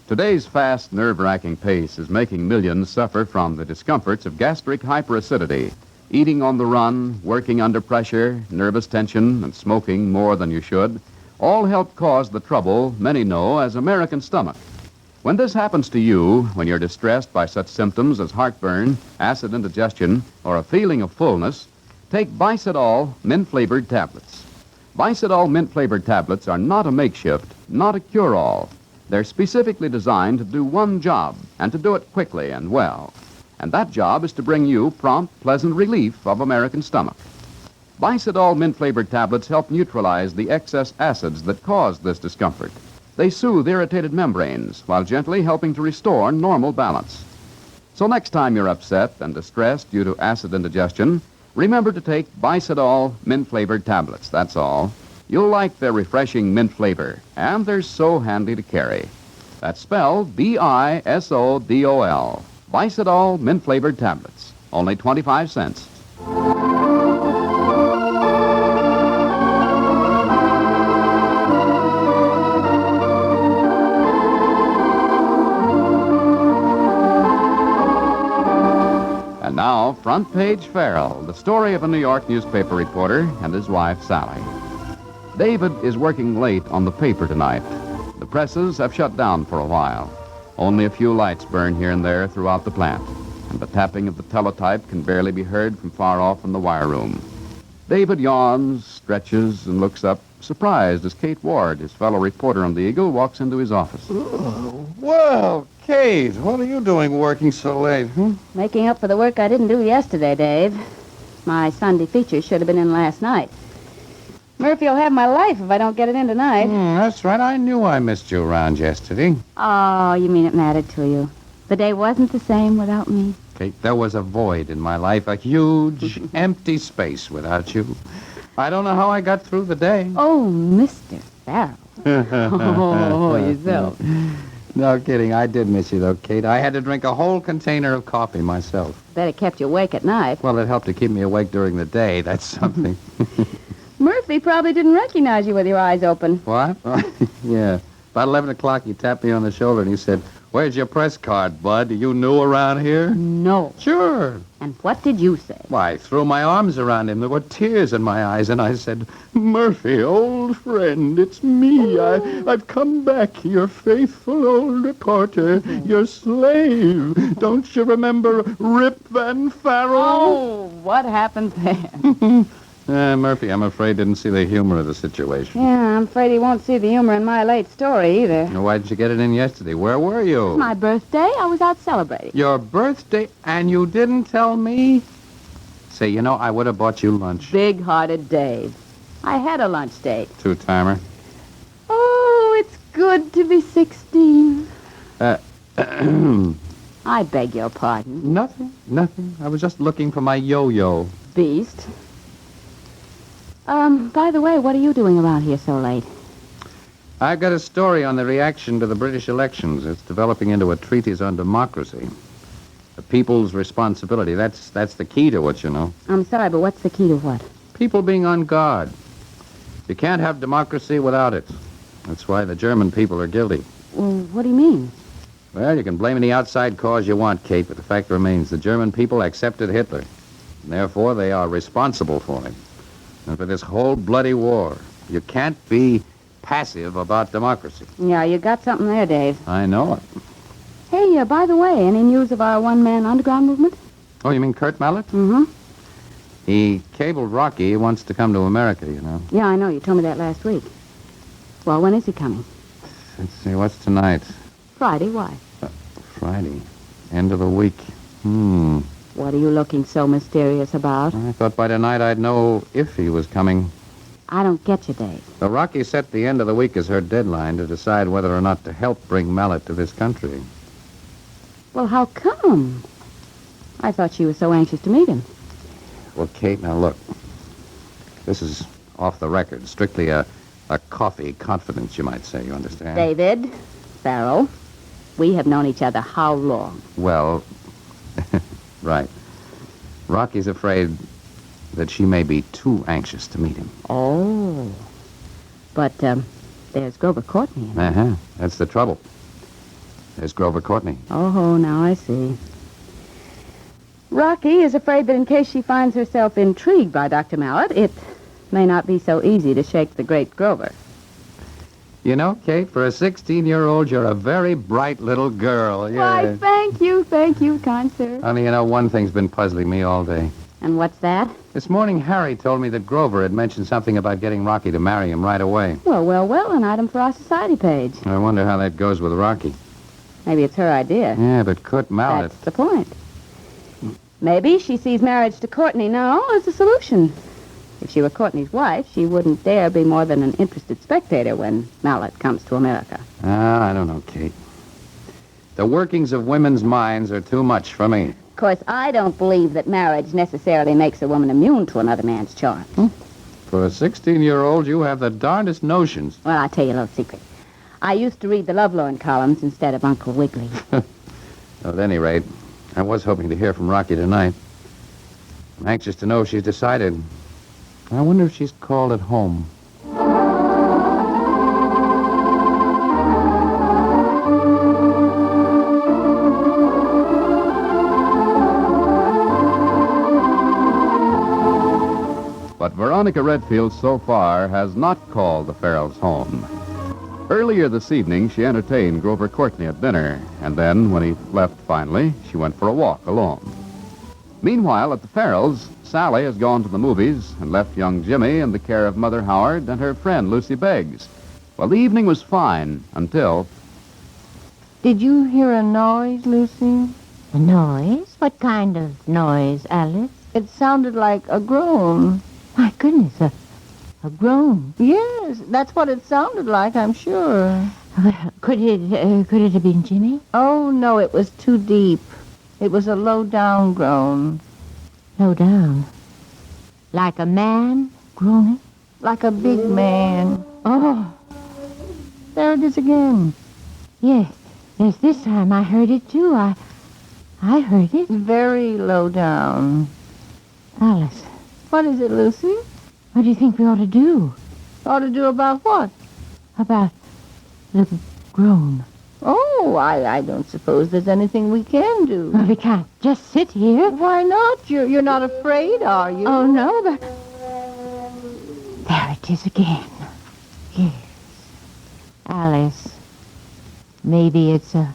Today's fast, nerve-wracking pace is making millions suffer from the discomforts of gastric hyperacidity. Eating on the run, working under pressure, nervous tension, and smoking more than you should all help cause the trouble many know as American stomach. When this happens to you, when you're distressed by such symptoms as heartburn, acid indigestion, or a feeling of fullness, take Bicidol mint-flavored tablets. Bicidol mint-flavored tablets are not a makeshift, not a cure-all. They're specifically designed to do one job, and to do it quickly and well. And that job is to bring you prompt, pleasant relief of American stomach. Bicidol mint-flavored tablets help neutralize the excess acids that cause this discomfort. They soothe irritated membranes while gently helping to restore normal balance. So next time you're upset and distressed due to acid indigestion, remember to take Bicidol mint-flavored tablets, that's all. You'll like their refreshing mint flavor, and they're so handy to carry. That's spelled B-I-S-O-D-O-L. Bicidol mint-flavored tablets. Only 25 cents. Now, Front Page Farrell, the story of a New York newspaper reporter and his wife, Sally. David is working late on the paper tonight. The presses have shut down for a while. Only a few lights burn here and there throughout the plant, and the tapping of the teletype can barely be heard from far off in the wire room. David yawns, stretches, and looks up, surprised as Kate Ward, his fellow reporter on the Eagle, walks into his office. Well, Kate, what are you doing working so late? Making up for the work I didn't do yesterday, Dave. My Sunday feature should have been in last night. Murphy will have my life if I don't get it in tonight. That's right. I knew I missed you around yesterday. Oh, you mean it mattered to you? The day wasn't the same without me? Kate, there was a void in my life, a huge, empty space without you. I don't know how I got through the day. Oh, Mr. Farrell. Oh, yourself. No kidding. I did miss you, though, Kate. I had to drink a whole container of coffee myself. Bet it kept you awake at night. Well, it helped to keep me awake during the day. That's something. Murphy probably didn't recognize you with your eyes open. What? Yeah. About 11 o'clock, he tapped me on the shoulder and he said, "Where's your press card, bud? Are you new around here?" No. Sure. And what did you say? Why, I threw my arms around him. There were tears in my eyes, and I said, "Murphy, old friend, it's me. I've come back, your faithful old reporter, your slave. Don't you remember Rip Van Farrell?" Oh, what happened there? Murphy, I'm afraid, didn't see the humor of the situation. Yeah, I'm afraid he won't see the humor in my late story either. Why didn't you get it in yesterday? Where were you? It's my birthday. I was out celebrating. Your birthday, and you didn't tell me? Say, you know, I would have bought you lunch. Big-hearted Dave. I had a lunch date. Two-timer. Oh, it's good to be 16. I beg your pardon. Nothing. I was just looking for my yo-yo. Beast. By the way, what are you doing around here so late? I've got a story on the reaction to the British elections. It's developing into a treatise on democracy. The people's responsibility. That's the key to it, you know. I'm sorry, but what's the key to what? People being on guard. You can't have democracy without it. That's why the German people are guilty. Well, what do you mean? Well, you can blame any outside cause you want, Kate, but the fact remains the German people accepted Hitler. And therefore, they are responsible for him. And for this whole bloody war. You can't be passive about democracy. Yeah, you got something there, Dave. I know it. Hey, by the way, any news of our one-man underground movement? Oh, you mean Kurt Mallet? Mm-hmm. He cabled Rocky. He wants to come to America, you know. Yeah, I know. You told me that last week. Well, when is he coming? Let's see, what's tonight? Friday. Why? Friday. End of the week. What are you looking so mysterious about? I thought by tonight I'd know if he was coming. I don't get you, Dave. So Rocky set the end of the week as her deadline to decide whether or not to help bring Mallet to this country. Well, how come? I thought she was so anxious to meet him. Well, Kate, now look. This is off the record. Strictly a coffee confidence, you might say. You understand? David, Farrell, we have known each other how long? Well, right. Rocky's afraid that she may be too anxious to meet him. Oh. But, there's Grover Courtney. That's the trouble. There's Grover Courtney. Oh, now I see. Rocky is afraid that in case she finds herself intrigued by Dr. Mallet, it may not be so easy to shake the great Grover. You know, Kate, for a 16-year-old, you're a very bright little girl. Yeah. Why, thank you, kind sir. Honey, you know, one thing's been puzzling me all day. And what's that? This morning, Harry told me that Grover had mentioned something about getting Rocky to marry him right away. Well, an item for our society page. I wonder how that goes with Rocky. Maybe it's her idea. Yeah, but Kurt Mallet... That's the point. Maybe she sees marriage to Courtney now as a solution. If she were Courtney's wife, she wouldn't dare be more than an interested spectator when Mallet comes to America. I don't know, Kate. The workings of women's minds are too much for me. Of course, I don't believe that marriage necessarily makes a woman immune to another man's charms. For a 16-year-old, you have the darndest notions. Well, I'll tell you a little secret. I used to read the Lovelorn columns instead of Uncle Wiggily. At any rate, I was hoping to hear from Rocky tonight. I'm anxious to know if she's decided. I wonder if she's called at home. Veronica Redfield so far has not called the Farrells home. Earlier this evening, she entertained Grover Courtney at dinner, and then, when he left finally, she went for a walk alone. Meanwhile, at the Farrells, Sally has gone to the movies and left young Jimmy in the care of Mother Howard and her friend Lucy Beggs. Well, the evening was fine until... Did you hear a noise, Lucy? A noise? What kind of noise, Alice? It sounded like a groan. My goodness, a groan? Yes, that's what it sounded like, I'm sure. Could it have been Jimmy? Oh, no, it was too deep. It was a low-down groan. Low down? Like a man groaning? Like a big man. Oh, there it is again. Yes, this time I heard it, too. I heard it. Very low down. Alice. What is it, Lucy? What do you think we ought to do? Ought to do about what? About the groan. Oh, I don't suppose there's anything we can do. Well, we can't just sit here. Why not? You're not afraid, are you? Oh, no, but... There it is again. Yes. Alice. Maybe it's a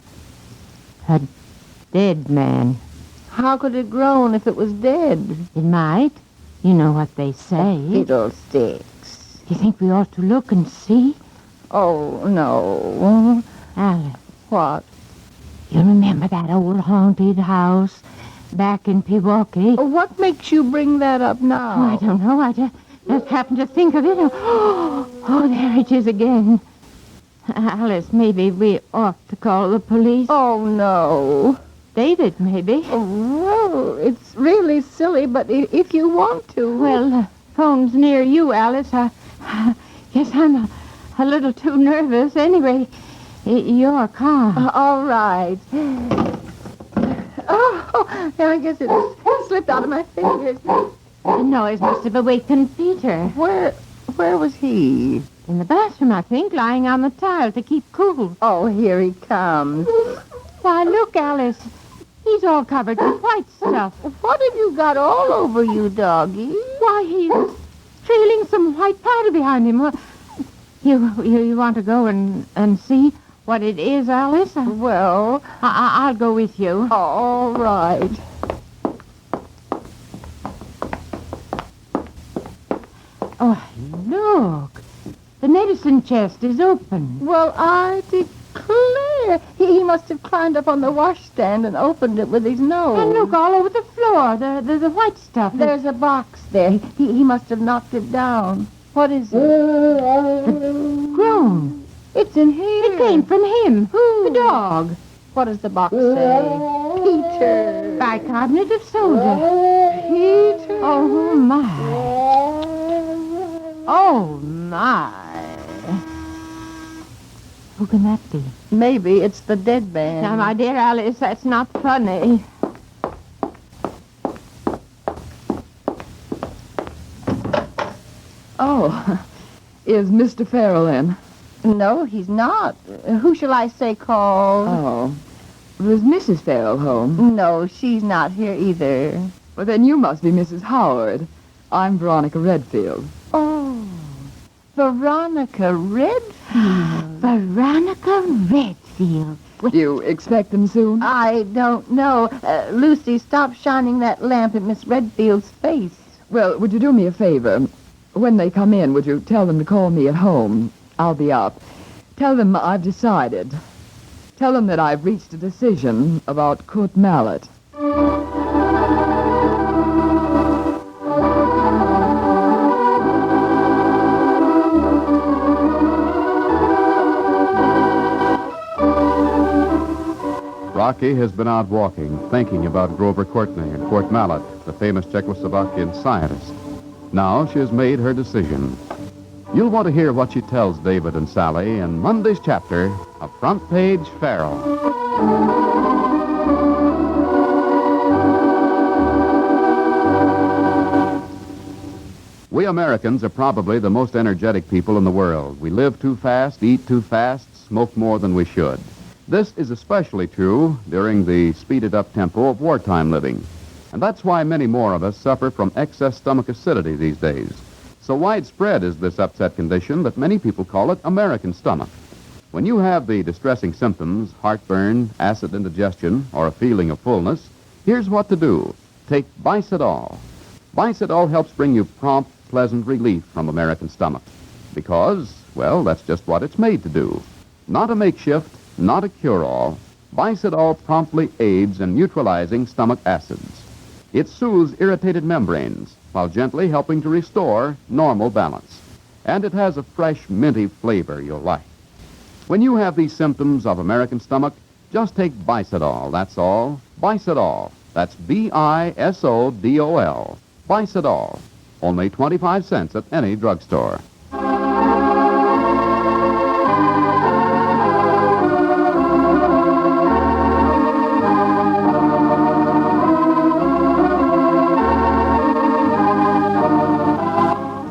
dead man. How could it groan if it was dead? It might. You know what they say. Fiddlesticks. Do you think we ought to look and see? Oh, no. Alice. What? You remember that old haunted house back in Pewaukee? What makes you bring that up now? Oh, I don't know. I just happened to think of it. Oh, there it is again. Alice, maybe we ought to call the police. Oh, no. David, maybe. Oh, well, it's really silly, but if you want to... Well, the phone's near you, Alice. I guess I'm a little too nervous. Anyway, you're calm. All right. Oh, I guess it slipped out of my fingers. The noise must have awakened Peter. Where was he? In the bathroom, I think, lying on the tile to keep cool. Oh, here he comes. Why, look, Alice. He's all covered with white stuff. What have you got all over you, doggy? Why, he's trailing some white powder behind him. Well, you want to go and see what it is, Alice? Well... I'll go with you. All right. Oh, look. The medicine chest is open. Well, I declare. He must have climbed up on the washstand and opened it with his nose. And look, all over the floor, the white stuff. There's a box there. He must have knocked it down. What is it? The groan. It's in here. It came from him. Who? The dog. What does the box say? Peter. Bicarbonate of soda. Peter. Oh, my. Oh, my. Who can that be? Maybe it's the dead man. Now, my dear Alice, that's not funny. Oh, is Mr. Farrell in? No, he's not. Who shall I say called? Oh. Was Mrs. Farrell home? No, she's not here either. Well, then you must be Mrs. Howard. I'm Veronica Redfield. Oh, Veronica Redfield. Veronica Redfield. Do you expect them soon? I don't know. Lucy, stop shining that lamp at Miss Redfield's face. Well, would you do me a favor? When they come in, would you tell them to call me at home? I'll be up. Tell them I've decided. Tell them that I've reached a decision about Kurt Mallet. Rocky has been out walking, thinking about Grover Courtney and Kurt Mallet, the famous Czechoslovakian scientist. Now she has made her decision. You'll want to hear what she tells David and Sally in Monday's chapter of Front Page Farrell. We Americans are probably the most energetic people in the world. We live too fast, eat too fast, smoke more than we should. This is especially true during the speeded-up tempo of wartime living. And that's why many more of us suffer from excess stomach acidity these days. So widespread is this upset condition that many people call it American stomach. When you have the distressing symptoms, heartburn, acid indigestion, or a feeling of fullness, here's what to do. Take Bicidol. Bicidol helps bring you prompt, pleasant relief from American stomach. Because, well, that's just what it's made to do. Not a makeshift, not a cure-all. Bicidol promptly aids in neutralizing stomach acids. It soothes irritated membranes while gently helping to restore normal balance. And it has a fresh, minty flavor you'll like. When you have these symptoms of American stomach, just take Bicidol, that's all. Bicidol. That's Bisodol. Bicidol. Only 25 cents at any drugstore.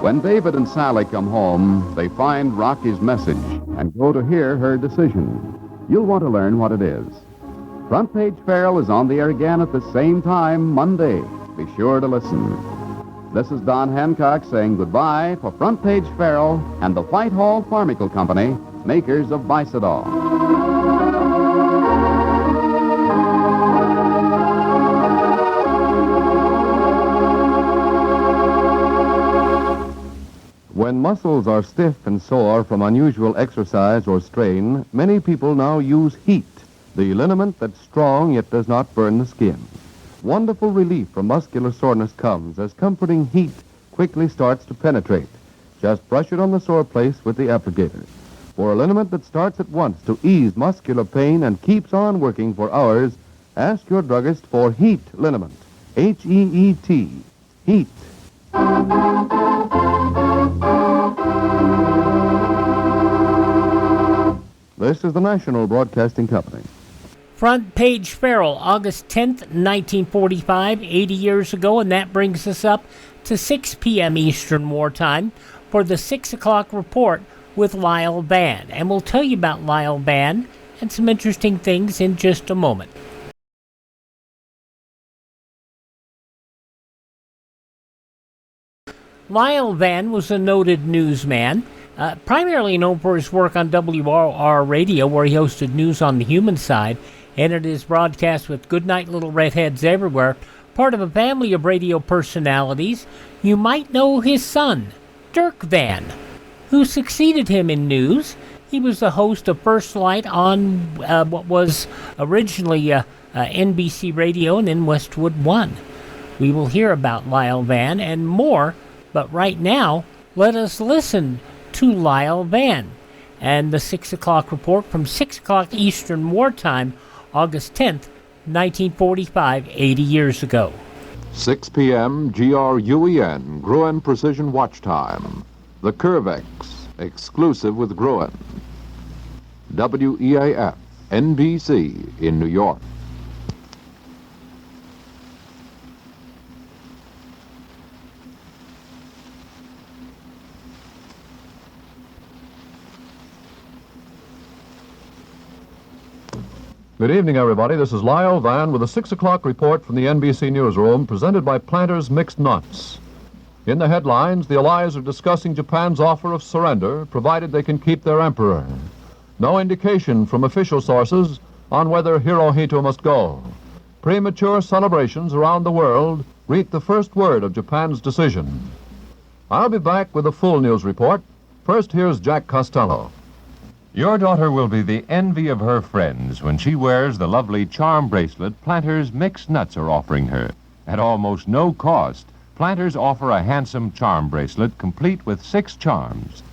When David and Sally come home, they find Rocky's message and go to hear her decision. You'll want to learn what it is. Front Page Farrell is on the air again at the same time Monday. Be sure to listen. This is Don Hancock saying goodbye for Front Page Farrell and the Whitehall Pharmaceutical Company, makers of Bicidol. When muscles are stiff and sore from unusual exercise or strain, many people now use heat, the liniment that's strong yet does not burn the skin. Wonderful relief from muscular soreness comes as comforting heat quickly starts to penetrate. Just brush it on the sore place with the applicator. For a liniment that starts at once to ease muscular pain and keeps on working for hours, ask your druggist for Heat liniment. H-E-E-T. Heat. This is the National Broadcasting Company. Front Page Farrell, August 10th, 1945, 80 years ago, and that brings us up to 6 p.m. Eastern Wartime for the 6 o'clock report with Lyle Vann. And we'll tell you about Lyle Vann and some interesting things in just a moment. Lyle Vann was a noted newsman, primarily known for his work on WRR Radio, where he hosted News on the Human Side, and it is broadcast with Goodnight Little Redheads Everywhere, part of a family of radio personalities. You might know his son, Dirk Vann, who succeeded him in news. He was the host of First Light on what was originally NBC Radio and then Westwood One. We will hear about Lyle Vann and more, but right now, let us listen to Lyle Vann and the 6 o'clock report from 6 o'clock Eastern Wartime, August 10th, 1945, 80 years ago. 6 p.m. GRUEN, Gruen Precision Watch Time. The Curvex, exclusive with Gruen. WEAF, NBC in New York. Good evening, everybody. This is Lyle Vann with a 6 o'clock report from the NBC Newsroom, presented by Planters Mixed Nuts. In the headlines, the Allies are discussing Japan's offer of surrender, provided they can keep their emperor. No indication from official sources on whether Hirohito must go. Premature celebrations around the world greet the first word of Japan's decision. I'll be back with a full news report. First, here's Jack Costello. Your daughter will be the envy of her friends when she wears the lovely charm bracelet Planters Mixed Nuts are offering her. At almost no cost, Planters offer a handsome charm bracelet complete with 6 charms.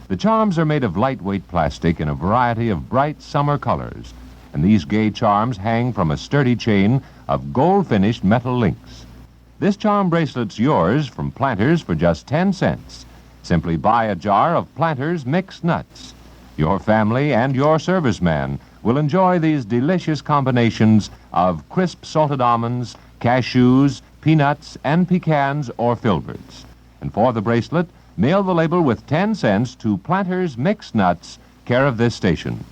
The charms are made of lightweight plastic in a variety of bright summer colors, and these gay charms hang from a sturdy chain of gold-finished metal links. This charm bracelet's yours from Planters for just 10 cents. Simply buy a jar of Planters Mixed Nuts. Your family and your serviceman will enjoy these delicious combinations of crisp salted almonds, cashews, peanuts, and pecans or filberts. And for the bracelet, mail the label with 10 cents to Planters Mixed Nuts, care of this station.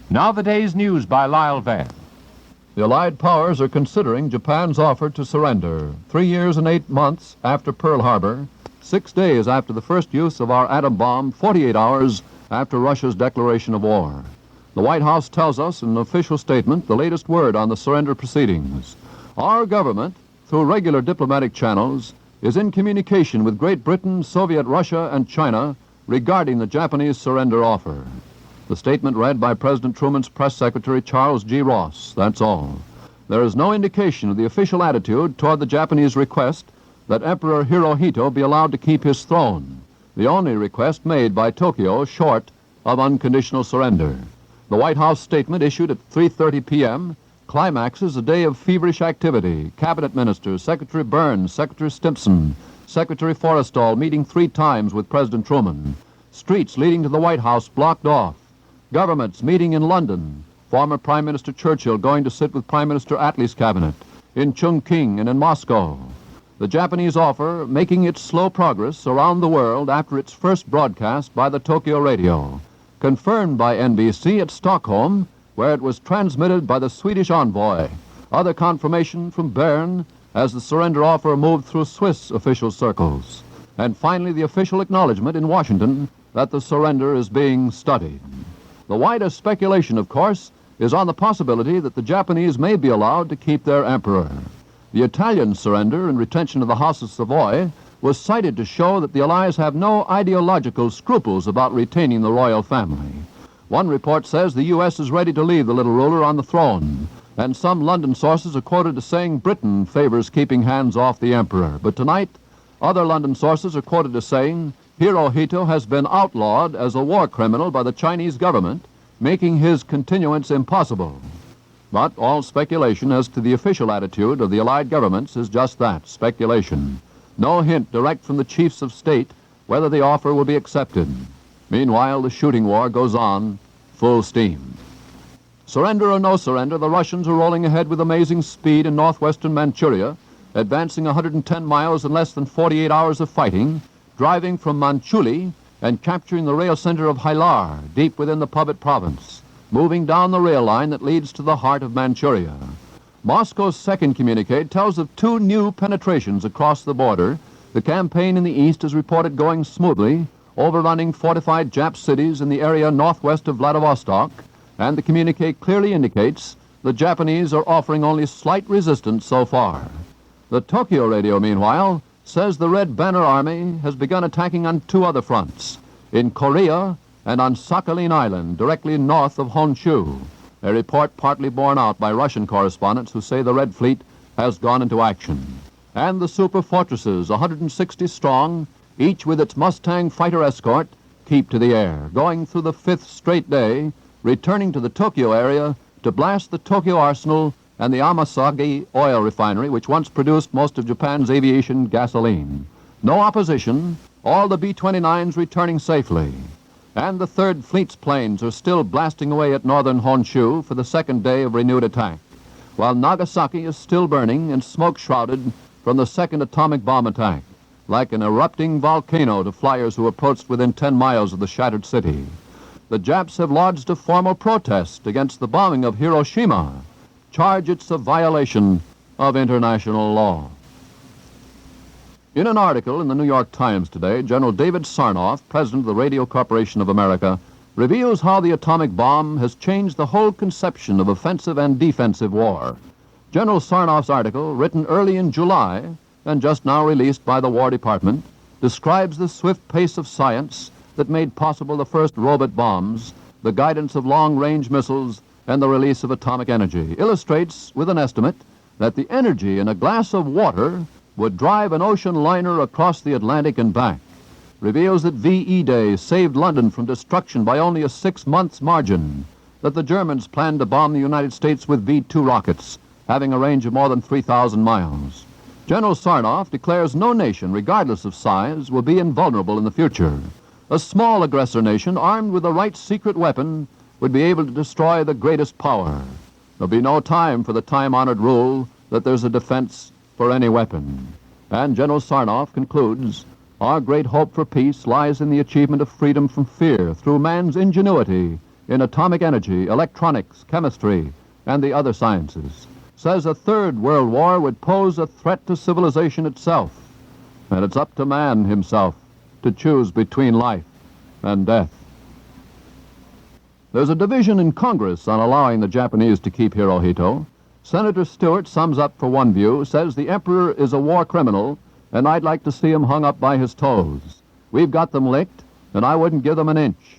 Now the day's news by Lyle Vann. The Allied powers are considering Japan's offer to surrender. 3 years and 8 months after Pearl Harbor, 6 days after the first use of our atom bomb, 48 hours after Russia's declaration of war. The White House tells us in an official statement the latest word on the surrender proceedings. Our government, through regular diplomatic channels, is in communication with Great Britain, Soviet Russia, and China regarding the Japanese surrender offer. The statement read by President Truman's press secretary, Charles G. Ross. That's all. There is no indication of the official attitude toward the Japanese request that Emperor Hirohito be allowed to keep his throne, the only request made by Tokyo short of unconditional surrender. The White House statement issued at 3:30 p.m. climaxes a day of feverish activity. Cabinet ministers, Secretary Burns, Secretary Stimson, Secretary Forrestal meeting 3 times with President Truman. Streets leading to the White House blocked off. Governments meeting in London. Former Prime Minister Churchill going to sit with Prime Minister Attlee's cabinet. In Chungking and in Moscow. The Japanese offer making its slow progress around the world after its first broadcast by the Tokyo radio. Confirmed by NBC at Stockholm, where it was transmitted by the Swedish envoy. Other confirmation from Bern as the surrender offer moved through Swiss official circles. And finally, the official acknowledgement in Washington that the surrender is being studied. The widest speculation, of course, is on the possibility that the Japanese may be allowed to keep their emperor. The Italian surrender and retention of the House of Savoy was cited to show that the Allies have no ideological scruples about retaining the royal family. One report says the U.S. is ready to leave the little ruler on the throne, and some London sources are quoted as saying Britain favors keeping hands off the emperor. But tonight, other London sources are quoted as saying Hirohito has been outlawed as a war criminal by the Chinese government, making his continuance impossible. But all speculation as to the official attitude of the Allied governments is just that, speculation. No hint direct from the chiefs of state whether the offer will be accepted. Meanwhile, the shooting war goes on full steam. Surrender or no surrender, the Russians are rolling ahead with amazing speed in northwestern Manchuria, advancing 110 miles in less than 48 hours of fighting, driving from Manchuli and capturing the rail center of Hailar, deep within the Pubit province, moving down the rail line that leads to the heart of Manchuria. Moscow's second communique tells of 2 new penetrations across the border. The campaign in the east is reported going smoothly, overrunning fortified Jap cities in the area northwest of Vladivostok, and the communique clearly indicates the Japanese are offering only slight resistance so far. The Tokyo radio, meanwhile, says the Red Banner Army has begun attacking on 2 other fronts, in Korea and on Sakhalin Island, directly north of Honshu, a report partly borne out by Russian correspondents who say the Red Fleet has gone into action. And the super fortresses, 160 strong, each with its Mustang fighter escort, keep to the air, going through the 5th straight day, returning to the Tokyo area to blast the Tokyo arsenal and the Amasagi oil refinery, which once produced most of Japan's aviation gasoline. No opposition, all the B-29s returning safely. And the 3rd Fleet's planes are still blasting away at northern Honshu for the 2nd day of renewed attack, while Nagasaki is still burning and smoke-shrouded from the 2nd atomic bomb attack, like an erupting volcano to flyers who approached within 10 miles of the shattered city. The Japs have lodged a formal protest against the bombing of Hiroshima, charge it's a violation of international law. In an article in the New York Times today, General David Sarnoff, president of the Radio Corporation of America, reveals how the atomic bomb has changed the whole conception of offensive and defensive war. General Sarnoff's article, written early in July and just now released by the War Department, describes the swift pace of science that made possible the first robot bombs, the guidance of long-range missiles, and the release of atomic energy. Illustrates with an estimate that the energy in a glass of water would drive an ocean liner across the Atlantic and back. Reveals that VE Day saved London from destruction by only a 6 months margin, that the Germans planned to bomb the United States with V-2 rockets, having a range of more than 3,000 miles. General Sarnoff declares no nation, regardless of size, will be invulnerable in the future. A small aggressor nation armed with the right secret weapon would be able to destroy the greatest power. There'll be no time for the time-honored rule that there's a defense for any weapon. And General Sarnoff concludes, our great hope for peace lies in the achievement of freedom from fear through man's ingenuity in atomic energy, electronics, chemistry, and the other sciences. Says a 3rd World War would pose a threat to civilization itself. and it's up to man himself to choose between life and death. There's a division in Congress on allowing the Japanese to keep Hirohito. Senator Stewart sums up for one view, says the Emperor is a war criminal, and I'd like to see him hung up by his toes. We've got them licked, and I wouldn't give them an inch.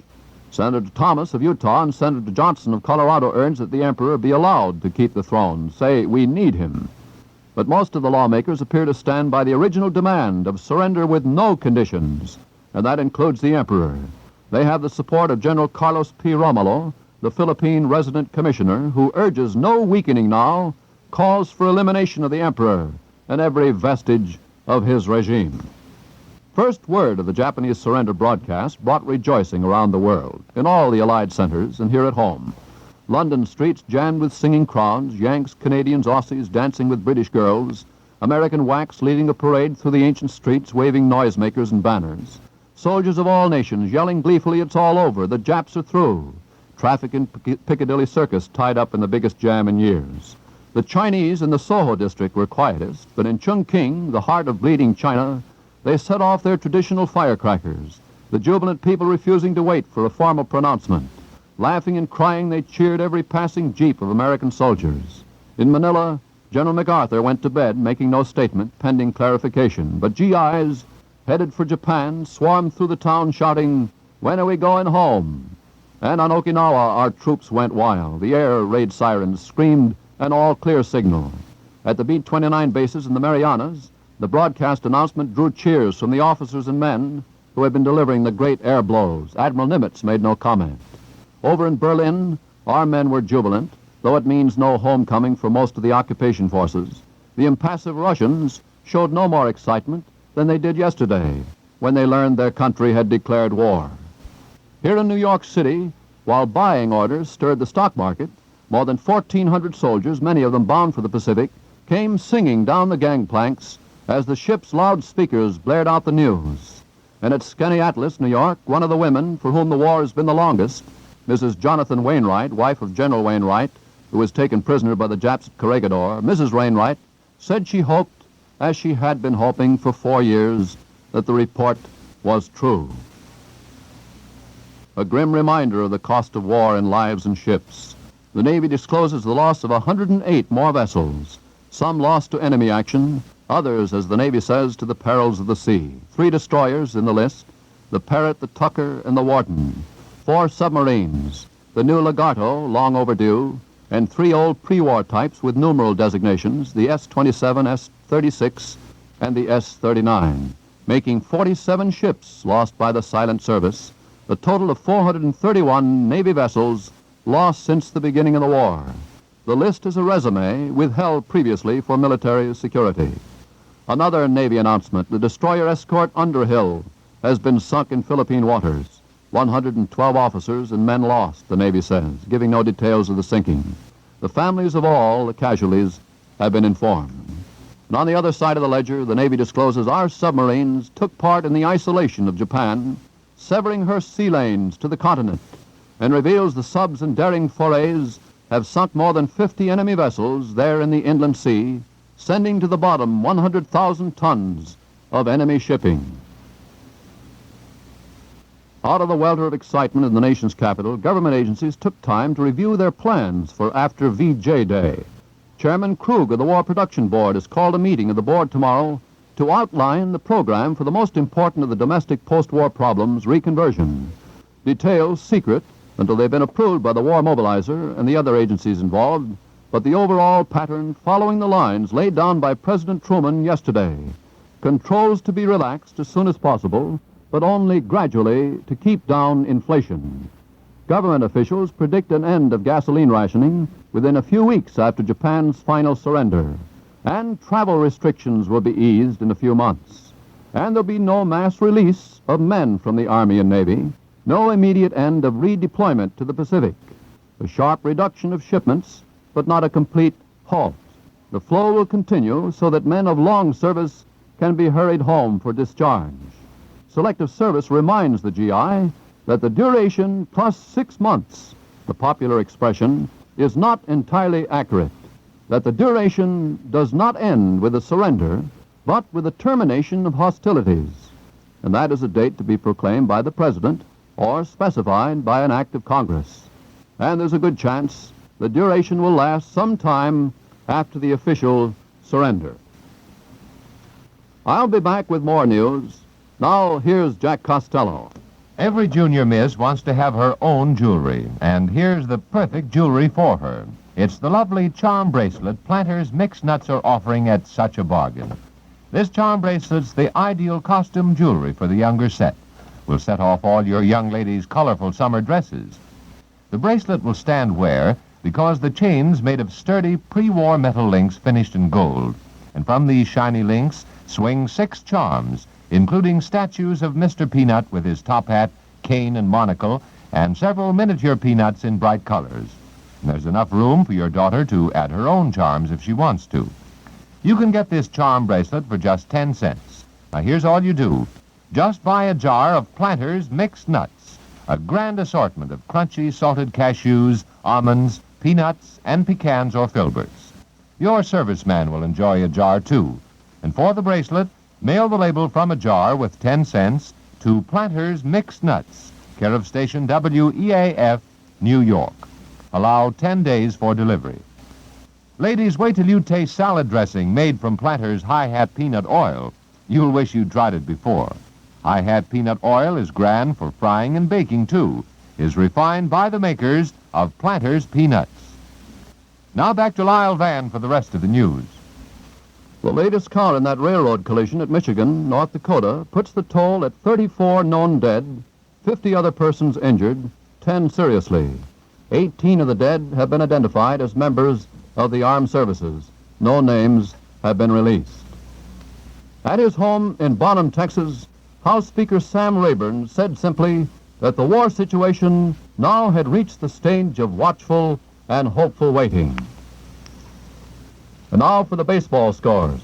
Senator Thomas of Utah and Senator Johnson of Colorado urge that the Emperor be allowed to keep the throne, say we need him. But most of the lawmakers appear to stand by the original demand of surrender with no conditions, and that includes the Emperor. They have the support of General Carlos P. Romulo, the Philippine resident commissioner, who urges no weakening now, calls for elimination of the Emperor and every vestige of his regime. First word of the Japanese surrender broadcast brought rejoicing around the world, in all the Allied centers and here at home. London streets jammed with singing crowds, Yanks, Canadians, Aussies dancing with British girls, American whacks leading a parade through the ancient streets waving noisemakers and banners. Soldiers of all nations yelling gleefully, it's all over, the Japs are through. Traffic in Piccadilly Circus tied up in the biggest jam in years. The Chinese in the Soho district were quietest, but in Chongqing, the heart of bleeding China, they set off their traditional firecrackers, the jubilant people refusing to wait for a formal pronouncement. Laughing and crying, they cheered every passing jeep of American soldiers. In Manila, General MacArthur went to bed, making no statement, pending clarification, but GIs headed for Japan swarmed through the town shouting, "When are we going home?" And on Okinawa, our troops went wild. The air raid sirens screamed an all-clear signal. At the B-29 bases in the Marianas, the broadcast announcement drew cheers from the officers and men who had been delivering the great air blows. Admiral Nimitz made no comment. Over in Berlin, our men were jubilant, though it means no homecoming for most of the occupation forces. The impassive Russians showed no more excitement than they did yesterday, when they learned their country had declared war. Here in New York City, while buying orders stirred the stock market, more than 1,400 soldiers, many of them bound for the Pacific, came singing down the gangplanks as the ship's loudspeakers blared out the news. And at Skaneateles, New York, one of the women for whom the war has been the longest, Mrs. Jonathan Wainwright, wife of General Wainwright, who was taken prisoner by the Japs at Corregidor, Mrs. Wainwright said she hoped, as she had been hoping for 4 years, that the report was true. A grim reminder of the cost of war in lives and ships. The Navy discloses the loss of 108 more vessels, some lost to enemy action, others, as the Navy says, to the perils of the sea. 3 destroyers in the list, the Parrot, the Tucker, and the Wharton. 4 submarines, the new Legato, long overdue, and 3 old pre-war types with numeral designations, the S-27, S-36, and the S-39, making 47 ships lost by the silent service, a total of 431 Navy vessels lost since the beginning of the war. The list is a resume withheld previously for military security. Another Navy announcement, the destroyer escort Underhill has been sunk in Philippine waters. 112 officers and men lost, the Navy says, giving no details of the sinking. The families of all the casualties have been informed. And on the other side of the ledger, the Navy discloses our submarines took part in the isolation of Japan, severing her sea lanes to the continent, and reveals the subs and daring forays have sunk more than 50 enemy vessels there in the inland sea, sending to the bottom 100,000 tons of enemy shipping. Out of the welter of excitement in the nation's capital, government agencies took time to review their plans for after VJ Day. Chairman Krug of the War Production Board has called a meeting of the board tomorrow to outline the program for the most important of the domestic post-war problems, reconversion. Details secret until they've been approved by the War Mobilizer and the other agencies involved, but the overall pattern following the lines laid down by President Truman yesterday. Controls to be relaxed as soon as possible, but only gradually to keep down inflation. Government officials predict an end of gasoline rationing within a few weeks after Japan's final surrender, and travel restrictions will be eased in a few months. And there'll be no mass release of men from the Army and Navy, no immediate end of redeployment to the Pacific, a sharp reduction of shipments, but not a complete halt. The flow will continue so that men of long service can be hurried home for discharge. Selective Service reminds the GI that the duration plus 6 months, the popular expression, is not entirely accurate, that the duration does not end with a surrender, but with the termination of hostilities. And that is a date to be proclaimed by the President or specified by an act of Congress. And there's a good chance the duration will last some time after the official surrender. I'll be back with more news. Now, here's Jack Costello. Every junior miss wants to have her own jewelry, and here's the perfect jewelry for her. It's the lovely charm bracelet Planters Mixed Nuts are offering at such a bargain. This charm bracelet's the ideal costume jewelry for the younger set. Will set off all your young ladies' colorful summer dresses. The bracelet will stand wear because the chain's made of sturdy pre-war metal links finished in gold. And from these shiny links swing 6 charms, including statues of Mr. Peanut with his top hat, cane, and monocle, and several miniature peanuts in bright colors. And there's enough room for your daughter to add her own charms if she wants to. You can get this charm bracelet for just 10 cents. Now, here's all you do. Just buy a jar of Planters Mixed Nuts, a grand assortment of crunchy salted cashews, almonds, peanuts, and pecans or filberts. Your serviceman will enjoy a jar, too. And for the bracelet, mail the label from a jar with 10 cents to Planters Mixed Nuts, care of station WEAF, New York. Allow 10 days for delivery. Ladies, wait till you taste salad dressing made from Planters High Hat Peanut Oil. You'll wish you'd tried it before. High Hat Peanut Oil is grand for frying and baking, too. Is refined by the makers of Planters Peanuts. Now back to Lyle Van for the rest of the news. The latest count in that railroad collision at Michigan, North Dakota, puts the toll at 34 known dead, 50 other persons injured, 10 seriously. 18 of the dead have been identified as members of the armed services. No names have been released. At his home in Bonham, Texas, House Speaker Sam Rayburn said simply that the war situation now had reached the stage of watchful and hopeful waiting. And now for the baseball scores.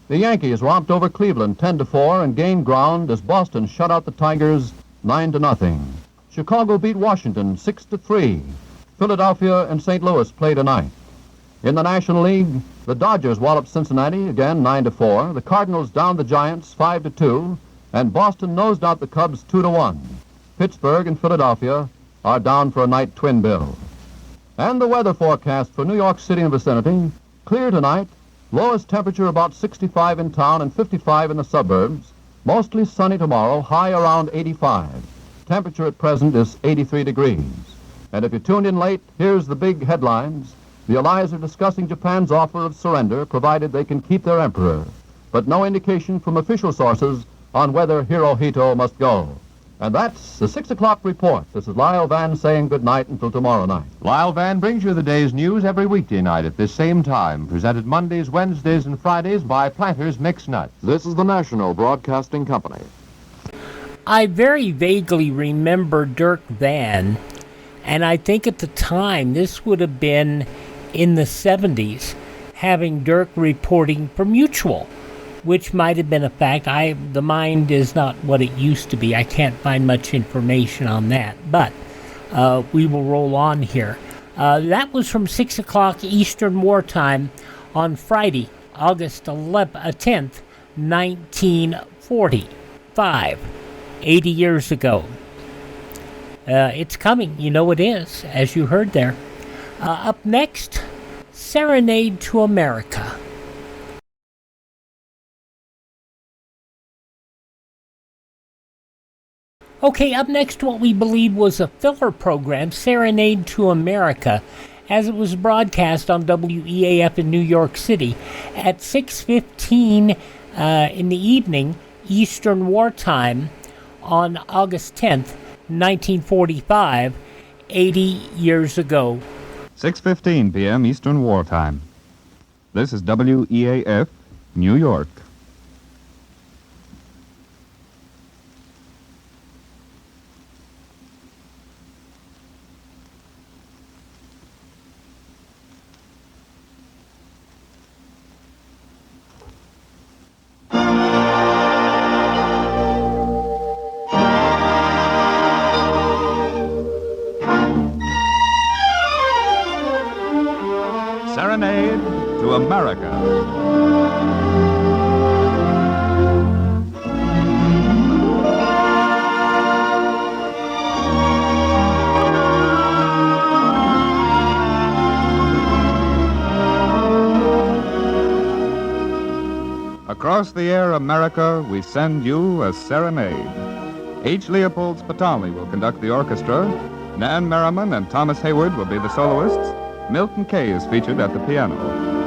The Yankees romped over Cleveland 10-4 and gained ground as Boston shut out the Tigers 9-0. Chicago beat Washington 6-3. Philadelphia and St. Louis play tonight. In the National League, the Dodgers walloped Cincinnati again 9-4. The Cardinals downed the Giants 5-2, and Boston nosed out the Cubs 2-1. Pittsburgh and Philadelphia are down for a night twin bill. And the weather forecast for New York City and vicinity: clear tonight, lowest temperature about 65 in town and 55 in the suburbs. Mostly sunny tomorrow, high around 85. Temperature at present is 83 degrees. And if you tuned in late, here's the big headlines. The Allies are discussing Japan's offer of surrender, provided they can keep their emperor. But no indication from official sources on whether Hirohito must go. And that's the 6 o'clock report. This is Lyle Van saying good night until tomorrow night. Lyle Van brings you the day's news every weekday night at this same time, presented Mondays, Wednesdays, and Fridays by Planters Mixed Nuts. This is the National Broadcasting Company. I very vaguely remember Dirk Van, and I think at the time this would have been in the 70s, having Dirk reporting for Mutual, which might have been a fact. The mind is not what it used to be. I can't find much information on that, but we will roll on here. That was from 6 o'clock Eastern Wartime on Friday, August 10th, 1945, 80 years ago. It's coming, you know it is, as you heard there. Up next, Serenade to America. Okay, up next, what we believe was a filler program, Serenade to America, as it was broadcast on WEAF in New York City at 6:15 in the evening, Eastern Wartime, on August 10th, 1945, 80 years ago. 6:15 p.m. Eastern Wartime. This is WEAF, New York. Serenade to America. Across the air, America, we send you a serenade. H. Leopold Spitali will conduct the orchestra. Nan Merriman and Thomas Hayward will be the soloists. Milton Kay is featured at the piano.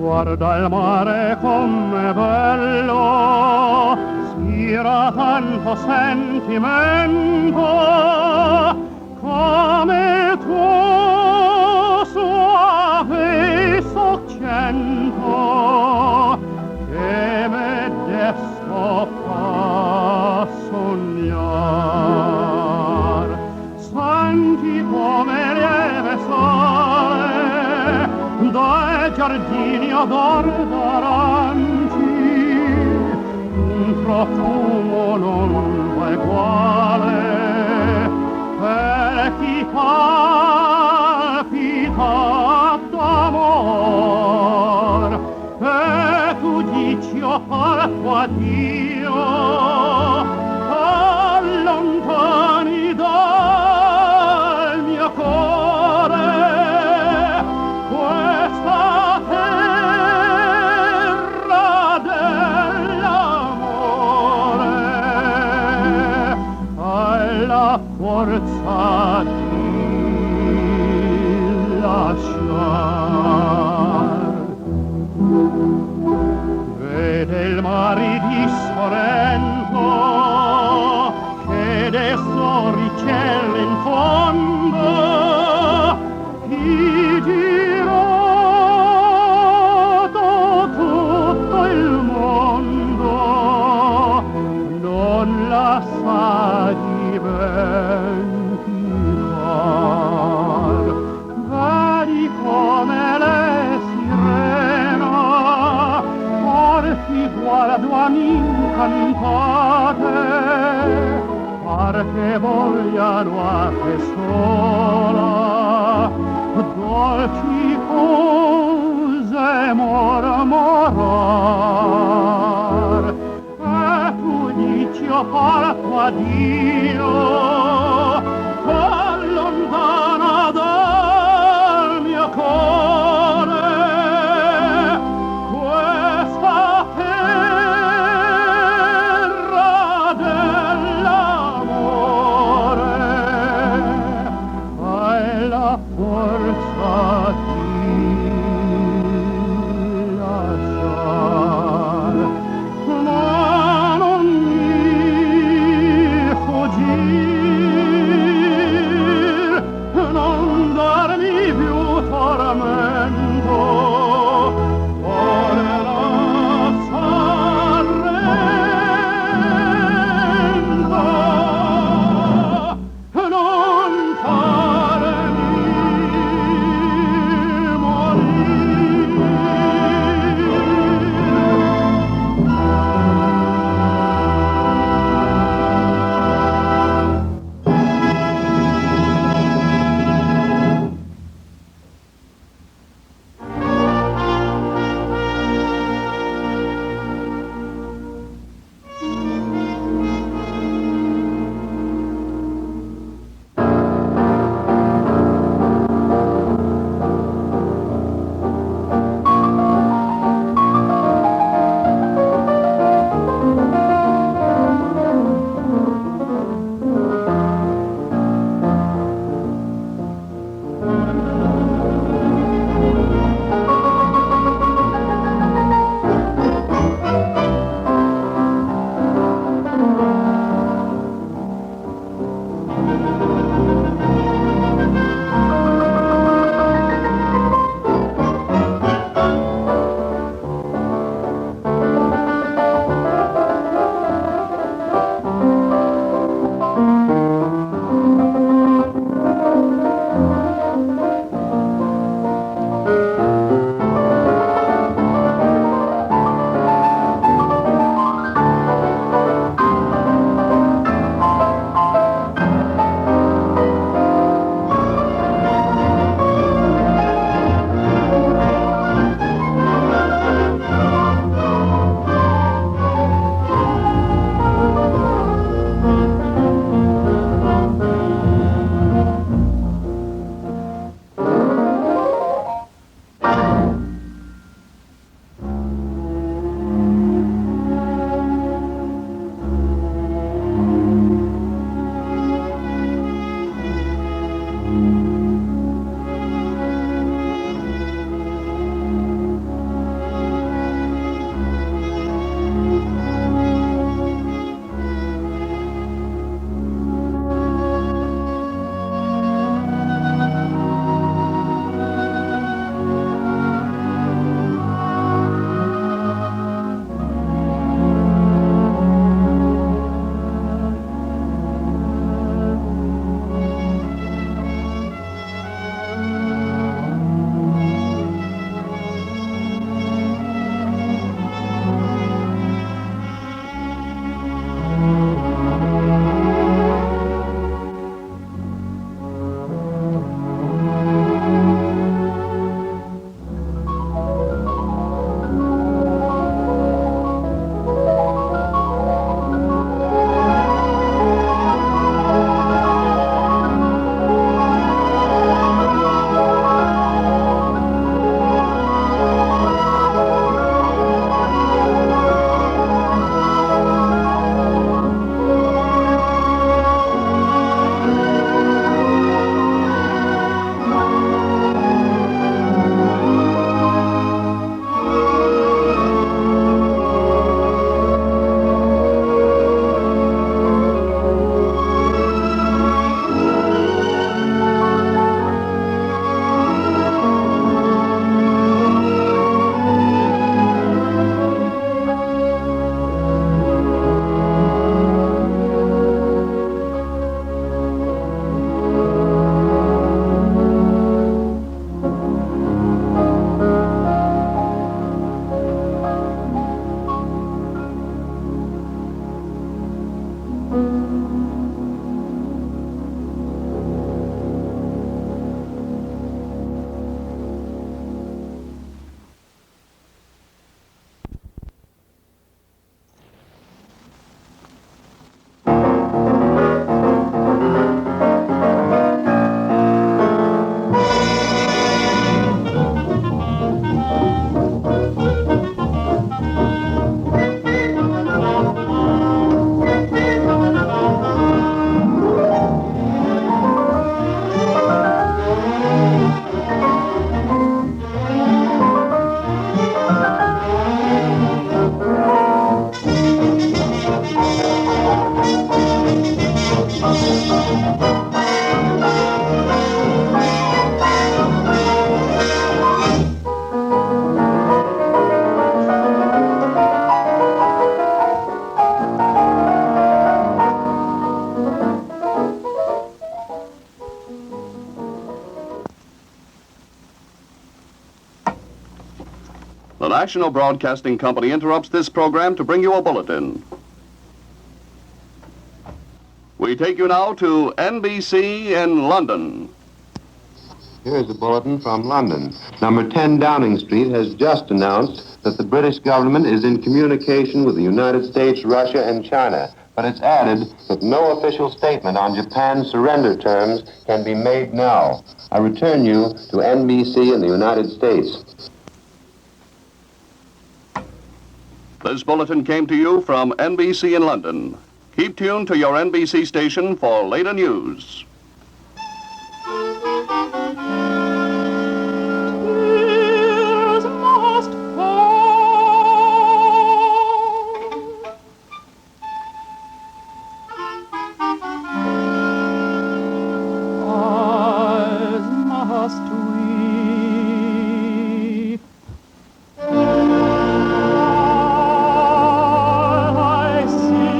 guarda il mare com'è bello, ispira tanto sentimento, come tuo suave soccento, che me desto fa sognar. Senti come lieve sale dai giardini odor d'aranci, un profumo non va eguale per chi palpita d'amor. E tu dici o palco a Dio, allontani dal mio cuore questa terra dell'amore. Hai la forza di lasciar. Vede il mare di Sorrento che adesso ricelle in fondo, ti girato tutto il mondo, non la sa dimenticar. Vedi come le sirena ti guardano incantate, pare che vogliano a te sola dolci cose mormorar. E tu dici o palco a Dio, allontana dal mio cuore questa terra dell'amore. Hai la forza di lasciar, ma non mi The National Broadcasting Company interrupts this program to bring you a bulletin. We take you now to NBC in London. Here's a bulletin from London. Number 10 Downing Street has just announced that the British government is in communication with the United States, Russia, and China. But it's added that no official statement on Japan's surrender terms can be made now. I return you to NBC in the United States. This bulletin came to you from NBC in London. Keep tuned to your NBC station for later news. Tears must fall. Eyes must weep. All I see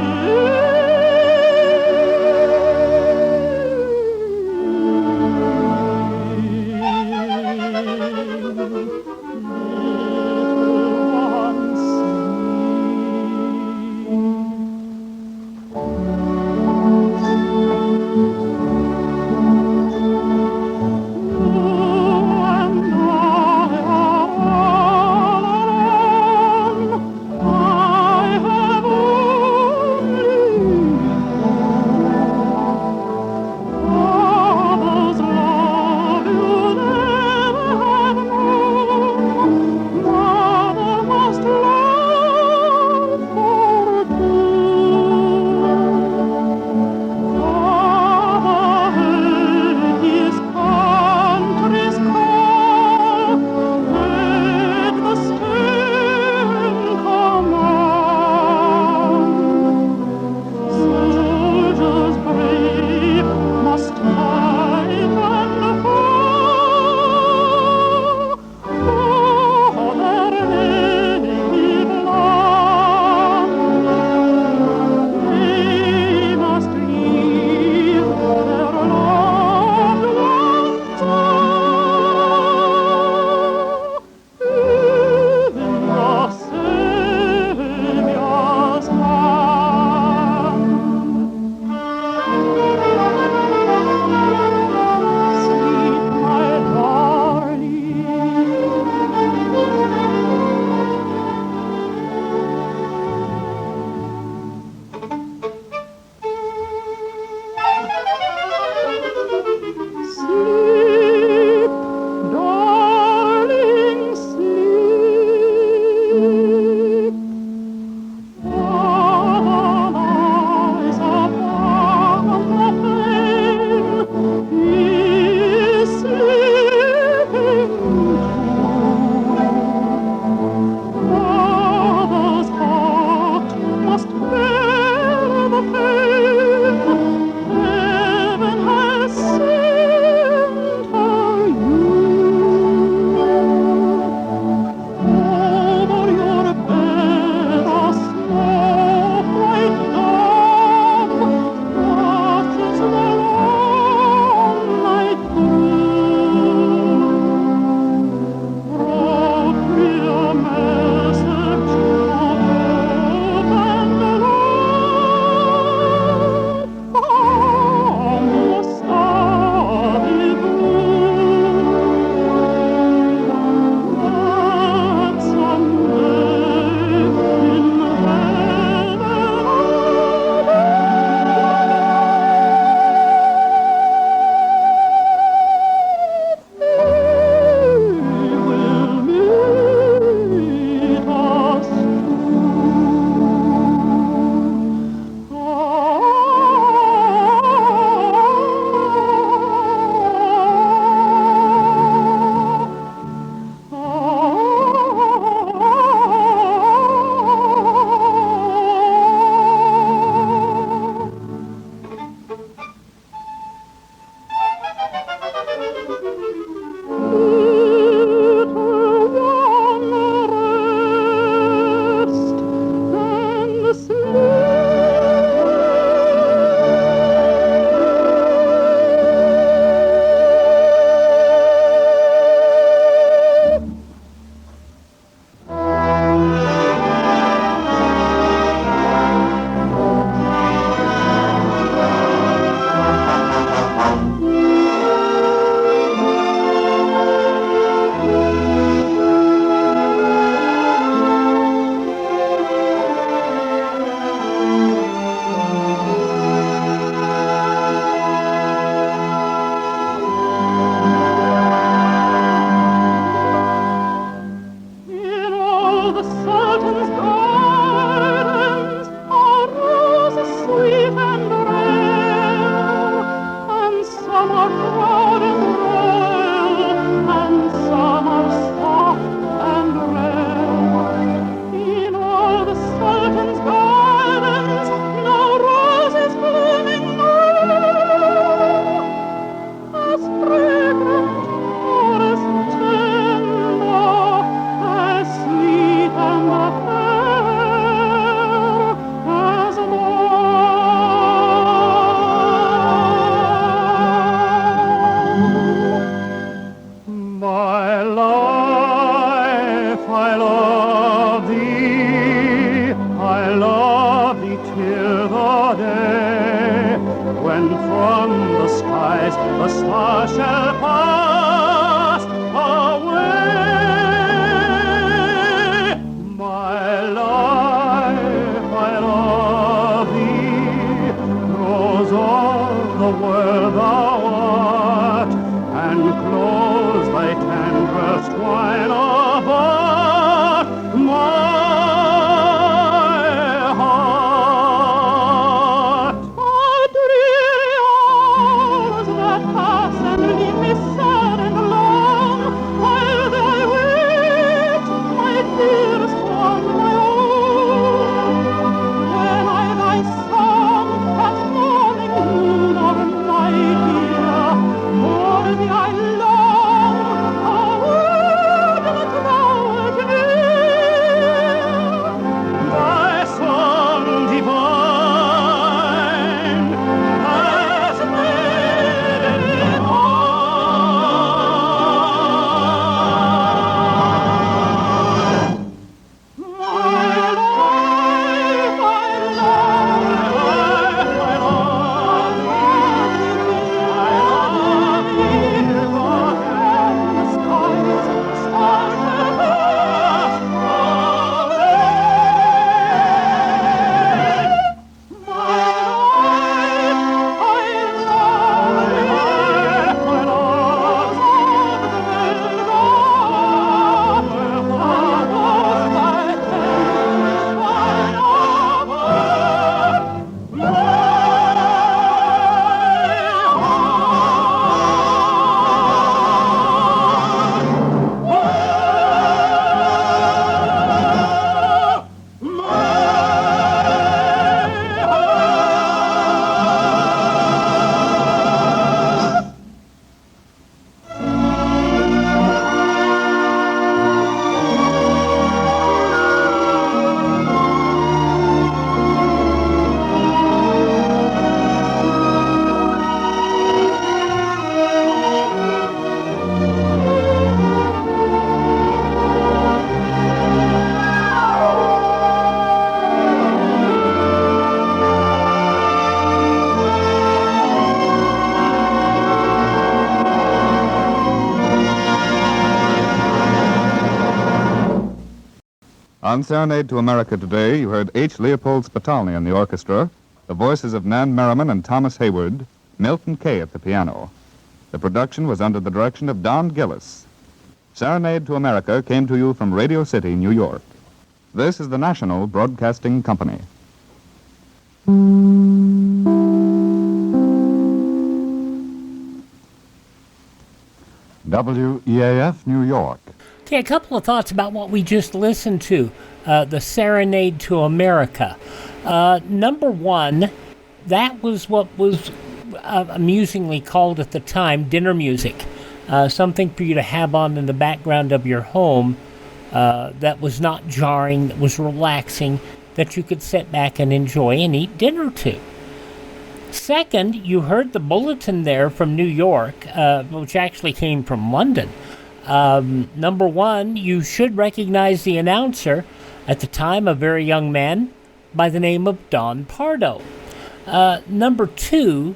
I love thee, I love thee till the day when from the skies the stars shall pass away. My life, I love thee, knows all the world thou art, and close thy tendrils twine about my heart. Oh, dreary hours that pass and leave me sad and alone, while I wait, my dearest one, my own. When I thy song at morning noon, oh my dear, for thee I long, oh would that thou wert near. Thy song divine has made me On Serenade to America today, you heard H. Leopold Spitalny in the orchestra, the voices of Nan Merriman and Thomas Hayward, Milton Kay at the piano. The production was under the direction of Don Gillis. Serenade to America came to you from Radio City, New York. This is the National Broadcasting Company. WEAF, New York. Okay, a couple of thoughts about what we just listened to, the Serenade to America. Number one, that was what was amusingly called at the time dinner music, something for you to have on in the background of your home that was not jarring, that was relaxing, that you could sit back and enjoy and eat dinner to. Second, you heard the bulletin there from New York, which actually came from London. Number one, you should recognize the announcer, at the time a very young man by the name of Don Pardo. Number two,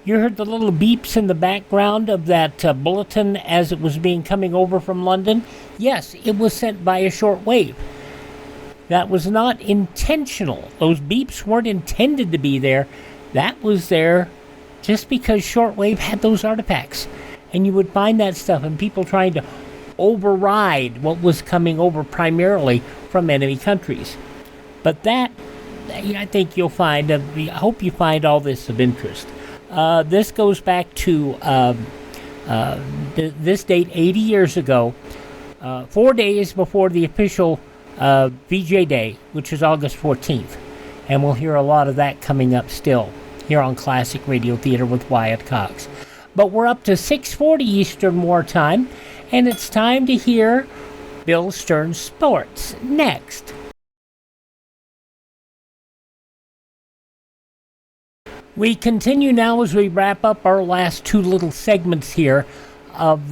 you heard the little beeps in the background of that bulletin as it was coming over from London. Yes, it was sent by a shortwave. That was not intentional. Those beeps weren't intended to be there. That was there just because shortwave had those artifacts. And you would find that stuff and people trying to override what was coming over primarily from enemy countries. But that, I think you'll find, I hope you find all this of interest. This goes back to this date 80 years ago, 4 days before the official VJ Day, which is August 14th. And we'll hear a lot of that coming up still here on Classic Radio Theater with Wyatt Cox. But we're up to 6:40 Eastern Wartime, and it's time to hear Bill Stern Sports next. We continue now as we wrap up our last two little segments here of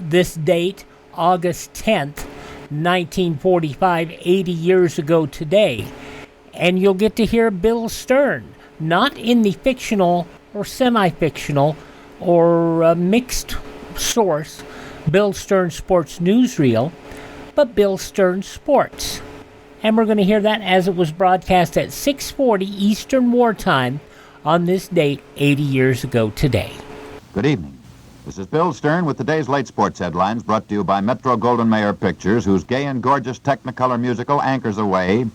this date, August 10th, 1945, 80 years ago today. And you'll get to hear Bill Stern, not in the fictional or semi-fictional or mixed source Bill Stern Sports newsreel, but Bill Stern Sports. And we're going to hear that as it was broadcast at 6:40 Eastern Wartime on this date 80 years ago today. Good evening. This is Bill Stern with today's late sports headlines, brought to you by Metro-Goldwyn-Mayer Pictures, whose gay and gorgeous Technicolor musical, Anchors Aweigh,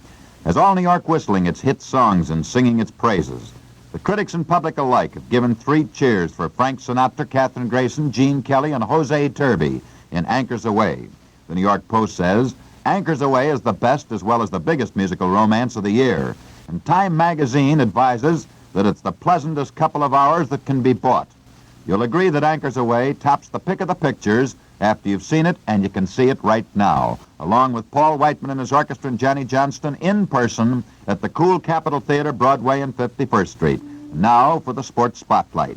has all New York whistling its hit songs and singing its praises. The critics and public alike have given 3 cheers for Frank Sinatra, Kathryn Grayson, Gene Kelly, and Jose Turby in Anchors Aweigh. The New York Post says, Anchors Aweigh is the best as well as the biggest musical romance of the year. And Time magazine advises that it's the pleasantest couple of hours that can be bought. You'll agree that Anchors Aweigh tops the pick of the pictures after you've seen it, and you can see it right now, along with Paul Whiteman and his orchestra and Johnny Johnston in person at the cool Capitol Theater, Broadway and 51st Street. Now for the sports spotlight.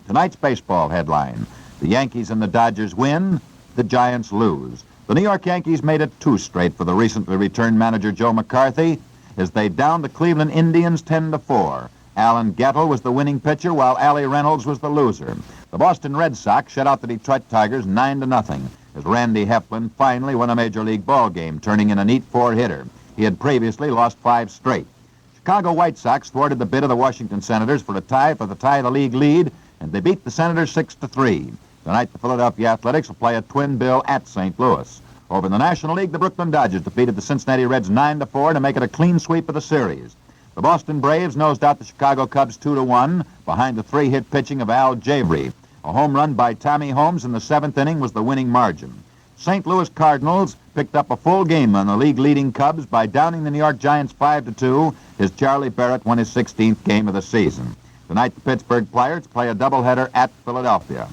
Tonight's baseball headline: the Yankees and the Dodgers win, the Giants lose. The New York Yankees made it 2 straight for the recently returned manager Joe McCarthy as they downed the Cleveland Indians 10-4. Alan Gettle was the winning pitcher, while Allie Reynolds was the loser. The Boston Red Sox shut out the Detroit Tigers 9-0, as Randy Heflin finally won a Major League ball game, turning in a neat 4-hitter. He had previously lost 5 straight. Chicago White Sox thwarted the bid of the Washington Senators for the tie of the league lead, and they beat the Senators 6-3. Tonight, the Philadelphia Athletics will play a twin bill at St. Louis. Over in the National League, the Brooklyn Dodgers defeated the Cincinnati Reds 9-4 to make it a clean sweep of the series. The Boston Braves nosed out the Chicago Cubs 2-1 behind the 3-hit pitching of Al Jabry. A home run by Tommy Holmes in the 7th inning was the winning margin. St. Louis Cardinals picked up a full game on the league-leading Cubs by downing the New York Giants 5-2 as Charlie Barrett won his 16th game of the season. Tonight, the Pittsburgh Pirates play a doubleheader at Philadelphia.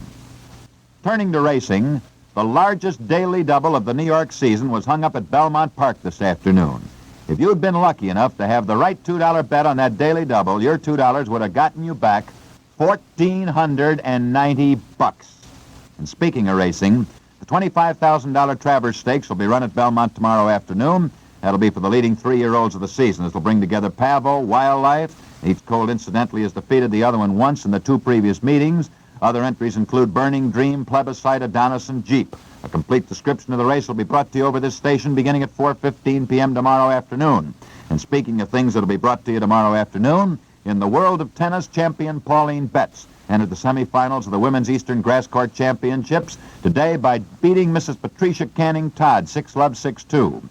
Turning to racing, the largest daily double of the New York season was hung up at Belmont Park this afternoon. If you'd been lucky enough to have the right $2 bet on that daily double, your $2 would have gotten you back $1,490. And speaking of racing, the $25,000 Travers Stakes will be run at Belmont tomorrow afternoon. That'll be for the leading 3-year-olds of the season. This will bring together Pavo, Wildlife. Each colt, incidentally, has defeated the other one once in the 2 previous meetings. Other entries include Burning Dream, Plebiscite, Adonis, and Jeep. A complete description of the race will be brought to you over this station beginning at 4:15 p.m. tomorrow afternoon. And speaking of things that will be brought to you tomorrow afternoon, in the world of tennis, champion Pauline Betts entered the semifinals of the Women's Eastern Grass Court Championships today by beating Mrs. Patricia Canning Todd 6-love, 6-2.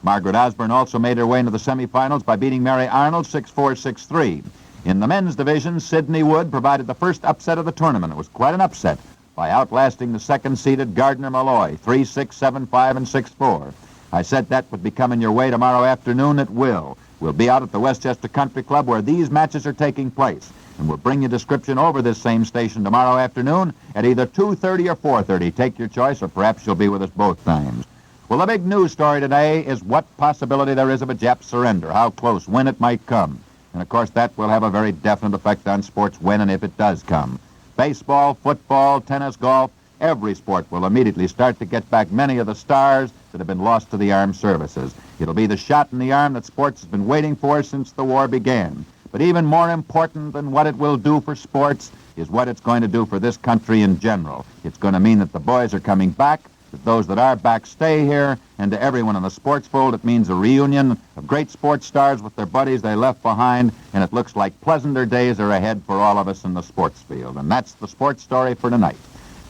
Margaret Osborne also made her way into the semifinals by beating Mary Arnold 6-4, 6-3. In the men's division, Sidney Wood provided the first upset of the tournament. It was quite an upset by outlasting the second-seeded Gardner Malloy 3-6, 7-5, and 6-4. I said that would be coming your way tomorrow afternoon. It will. We'll be out at the Westchester Country Club where these matches are taking place, and we'll bring you a description over this same station tomorrow afternoon at either 2:30 or 4:30. Take your choice, or perhaps you'll be with us both times. Well, the big news story today is what possibility there is of a Jap surrender, how close, when it might come. And, of course, that will have a very definite effect on sports when and if it does come. Baseball, football, tennis, golf, every sport will immediately start to get back many of the stars that have been lost to the armed services. It'll be the shot in the arm that sports has been waiting for since the war began. But even more important than what it will do for sports is what it's going to do for this country in general. It's going to mean that the boys are coming back, that those that are back stay here, and to everyone in the sports fold, it means a reunion of great sports stars with their buddies they left behind, and it looks like pleasanter days are ahead for all of us in the sports field. And that's the sports story for tonight.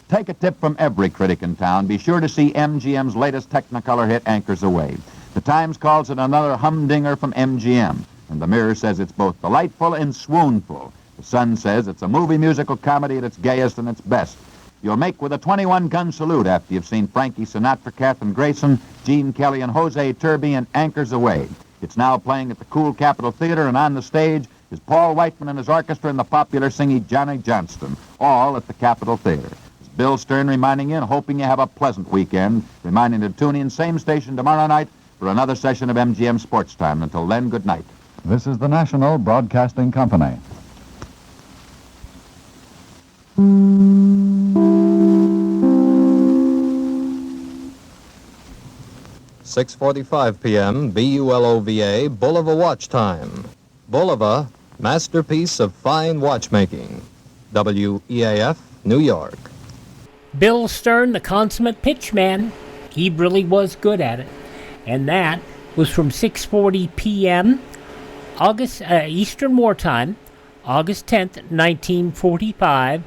Take a tip from every critic in town. Be sure to see MGM's latest Technicolor hit, Anchors Aweigh. The Times calls it another humdinger from MGM, and the Mirror says it's both delightful and swoonful. The Sun says it's a movie musical comedy at its gayest and its best. You'll make with a 21-gun salute after you've seen Frankie Sinatra, Kathryn Grayson, Gene Kelly, and Jose Turby in Anchors Aweigh. It's now playing at the cool Capitol Theater, and on the stage is Paul Whiteman and his orchestra and the popular singing Johnny Johnston, all at the Capitol Theater. It's Bill Stern reminding you and hoping you have a pleasant weekend, reminding you to tune in same station tomorrow night for another session of MGM Sports Time. Until then, good night. This is the National Broadcasting Company. 6:45 p.m., BULOVA, Bulova Watch Time. Bulova, masterpiece of fine watchmaking. WEAF, New York. Bill Stern, the consummate pitchman. He really was good at it. And that was from 6:40 p.m. Eastern Wartime, August 10th, 1945,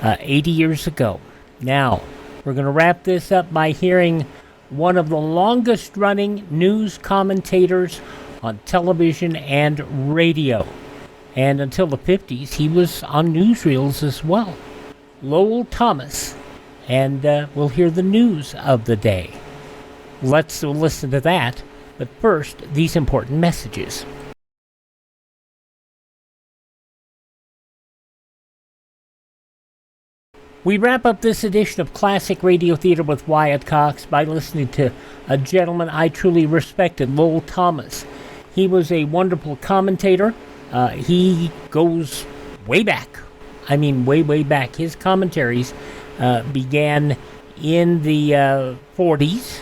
80 years ago. Now, we're going to wrap this up by hearing one of the longest-running news commentators on television and radio. And until the 50s, he was on newsreels as well. Lowell Thomas. And we'll hear the news of the day. Let's listen to that. But first, these important messages. We wrap up this edition of Classic Radio Theater with Wyatt Cox by listening to a gentleman I truly respected, Lowell Thomas. He was a wonderful commentator. He goes way back. I mean, way, way back. His commentaries began in the 40s.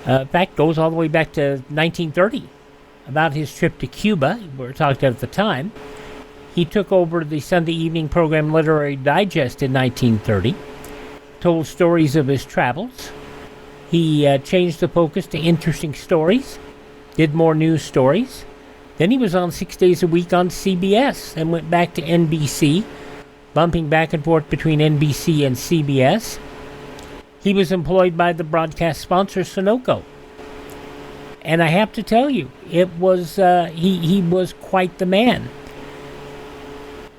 In fact, goes all the way back to 1930, about his trip to Cuba. We were talking about at the time. He took over the Sunday evening program Literary Digest in 1930, told stories of his travels. He changed the focus to interesting stories, did more news stories. Then he was on 6 days a week on CBS and went back to NBC, bumping back and forth between NBC and CBS. He was employed by the broadcast sponsor Sunoco. And I have to tell you, it was he was quite the man.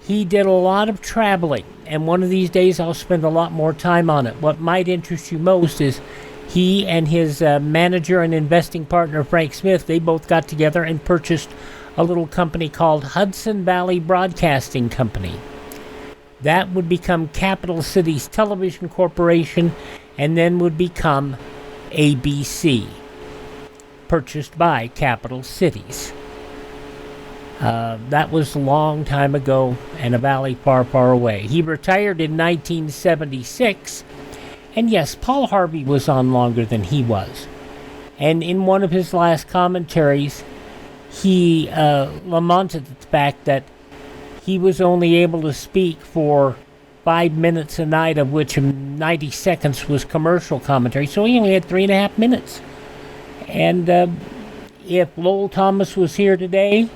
He did a lot of traveling, and one of these days I'll spend a lot more time on it. What might interest you most is he and his manager and investing partner, Frank Smith, they both got together and purchased a little company called Hudson Valley Broadcasting Company. That would become Capital Cities Television Corporation and then would become ABC, purchased by Capital Cities. That was a long time ago and a valley far, far away. He retired in 1976, and yes, Paul Harvey was on longer than he was. And in one of his last commentaries, he lamented the fact that he was only able to speak for 5 minutes a night, of which 90 seconds was commercial commentary, so he only had 3.5 minutes. And if Lowell Thomas was here today,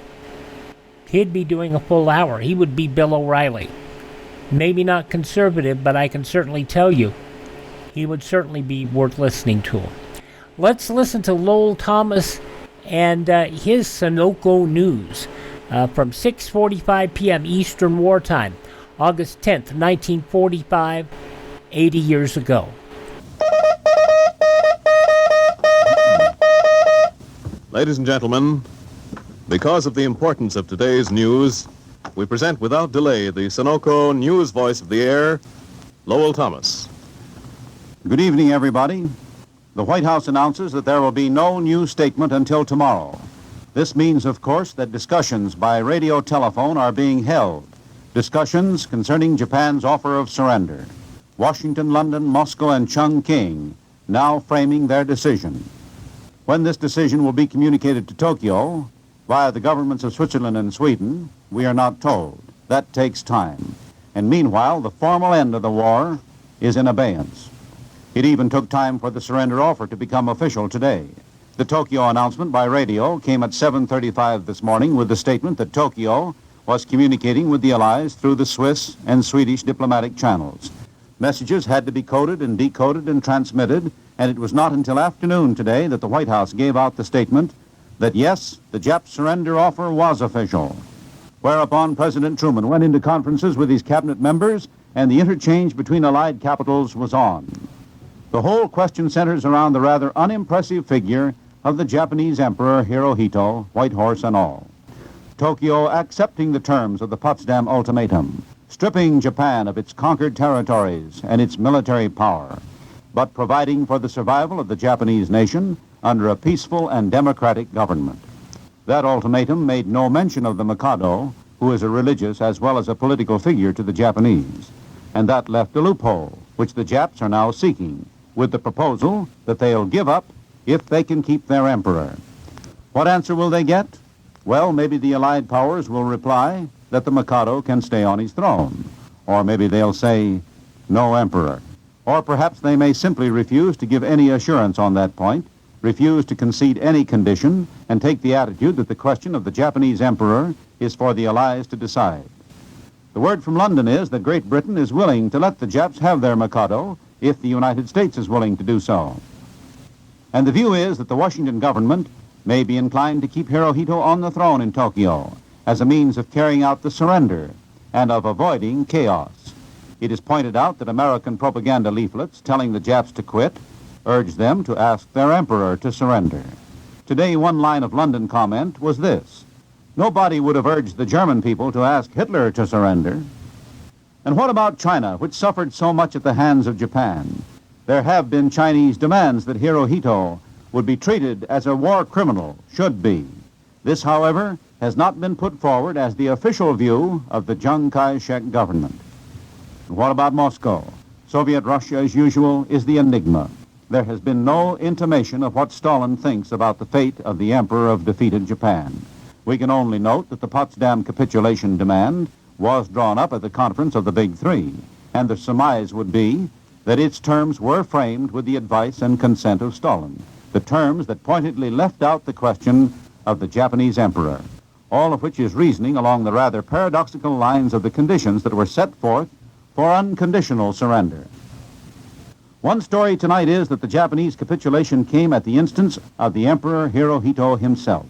he'd be doing a full hour. He would be Bill O'Reilly. Maybe not conservative, but I can certainly tell you he would certainly be worth listening to. Let's listen to Lowell Thomas and his Sunoco News from 6:45 p.m. Eastern Wartime, August 10th, 1945, 80 years ago. Ladies and gentlemen, because of the importance of today's news, we present without delay the Sunoco News Voice of the Air, Lowell Thomas. Good evening, everybody. The White House announces that there will be no new statement until tomorrow. This means, of course, that discussions by radio telephone are being held. Discussions concerning Japan's offer of surrender. Washington, London, Moscow, and Chongqing now framing their decision. When this decision will be communicated to Tokyo via the governments of Switzerland and Sweden, we are not told. That takes time. And meanwhile, the formal end of the war is in abeyance. It even took time for the surrender offer to become official today. The Tokyo announcement by radio came at 7:35 this morning with the statement that Tokyo was communicating with the Allies through the Swiss and Swedish diplomatic channels. Messages had to be coded and decoded and transmitted, and it was not until afternoon today that the White House gave out the statement that yes, the Jap surrender offer was official. Whereupon President Truman went into conferences with his cabinet members, and the interchange between Allied capitals was on. The whole question centers around the rather unimpressive figure of the Japanese Emperor Hirohito, White Horse and all. Tokyo accepting the terms of the Potsdam Ultimatum, stripping Japan of its conquered territories and its military power, but providing for the survival of the Japanese nation under a peaceful and democratic government. That ultimatum made no mention of the Mikado, who is a religious as well as a political figure to the Japanese, and that left a loophole, which the Japs are now seeking, with the proposal that they'll give up if they can keep their emperor. What answer will they get? Well, maybe the Allied powers will reply that the Mikado can stay on his throne. Or maybe they'll say, no emperor. Or perhaps they may simply refuse to give any assurance on that point, refuse to concede any condition, and take the attitude that the question of the Japanese emperor is for the Allies to decide. The word from London is that Great Britain is willing to let the Japs have their Mikado if the United States is willing to do so. And the view is that the Washington government may be inclined to keep Hirohito on the throne in Tokyo as a means of carrying out the surrender and of avoiding chaos. It is pointed out that American propaganda leaflets telling the Japs to quit urge them to ask their emperor to surrender. Today, one line of London comment was this: nobody would have urged the German people to ask Hitler to surrender. And what about China, which suffered so much at the hands of Japan? There have been Chinese demands that Hirohito would be treated as a war criminal, should be. This, however, has not been put forward as the official view of the Chiang Kai-shek government. And what about Moscow? Soviet Russia, as usual, is the enigma. There has been no intimation of what Stalin thinks about the fate of the emperor of defeated Japan. We can only note that the Potsdam capitulation demand was drawn up at the conference of the Big Three, and the surmise would be that its terms were framed with the advice and consent of Stalin, the terms that pointedly left out the question of the Japanese emperor, all of which is reasoning along the rather paradoxical lines of the conditions that were set forth for unconditional surrender. One story tonight is that the Japanese capitulation came at the instance of the Emperor Hirohito himself,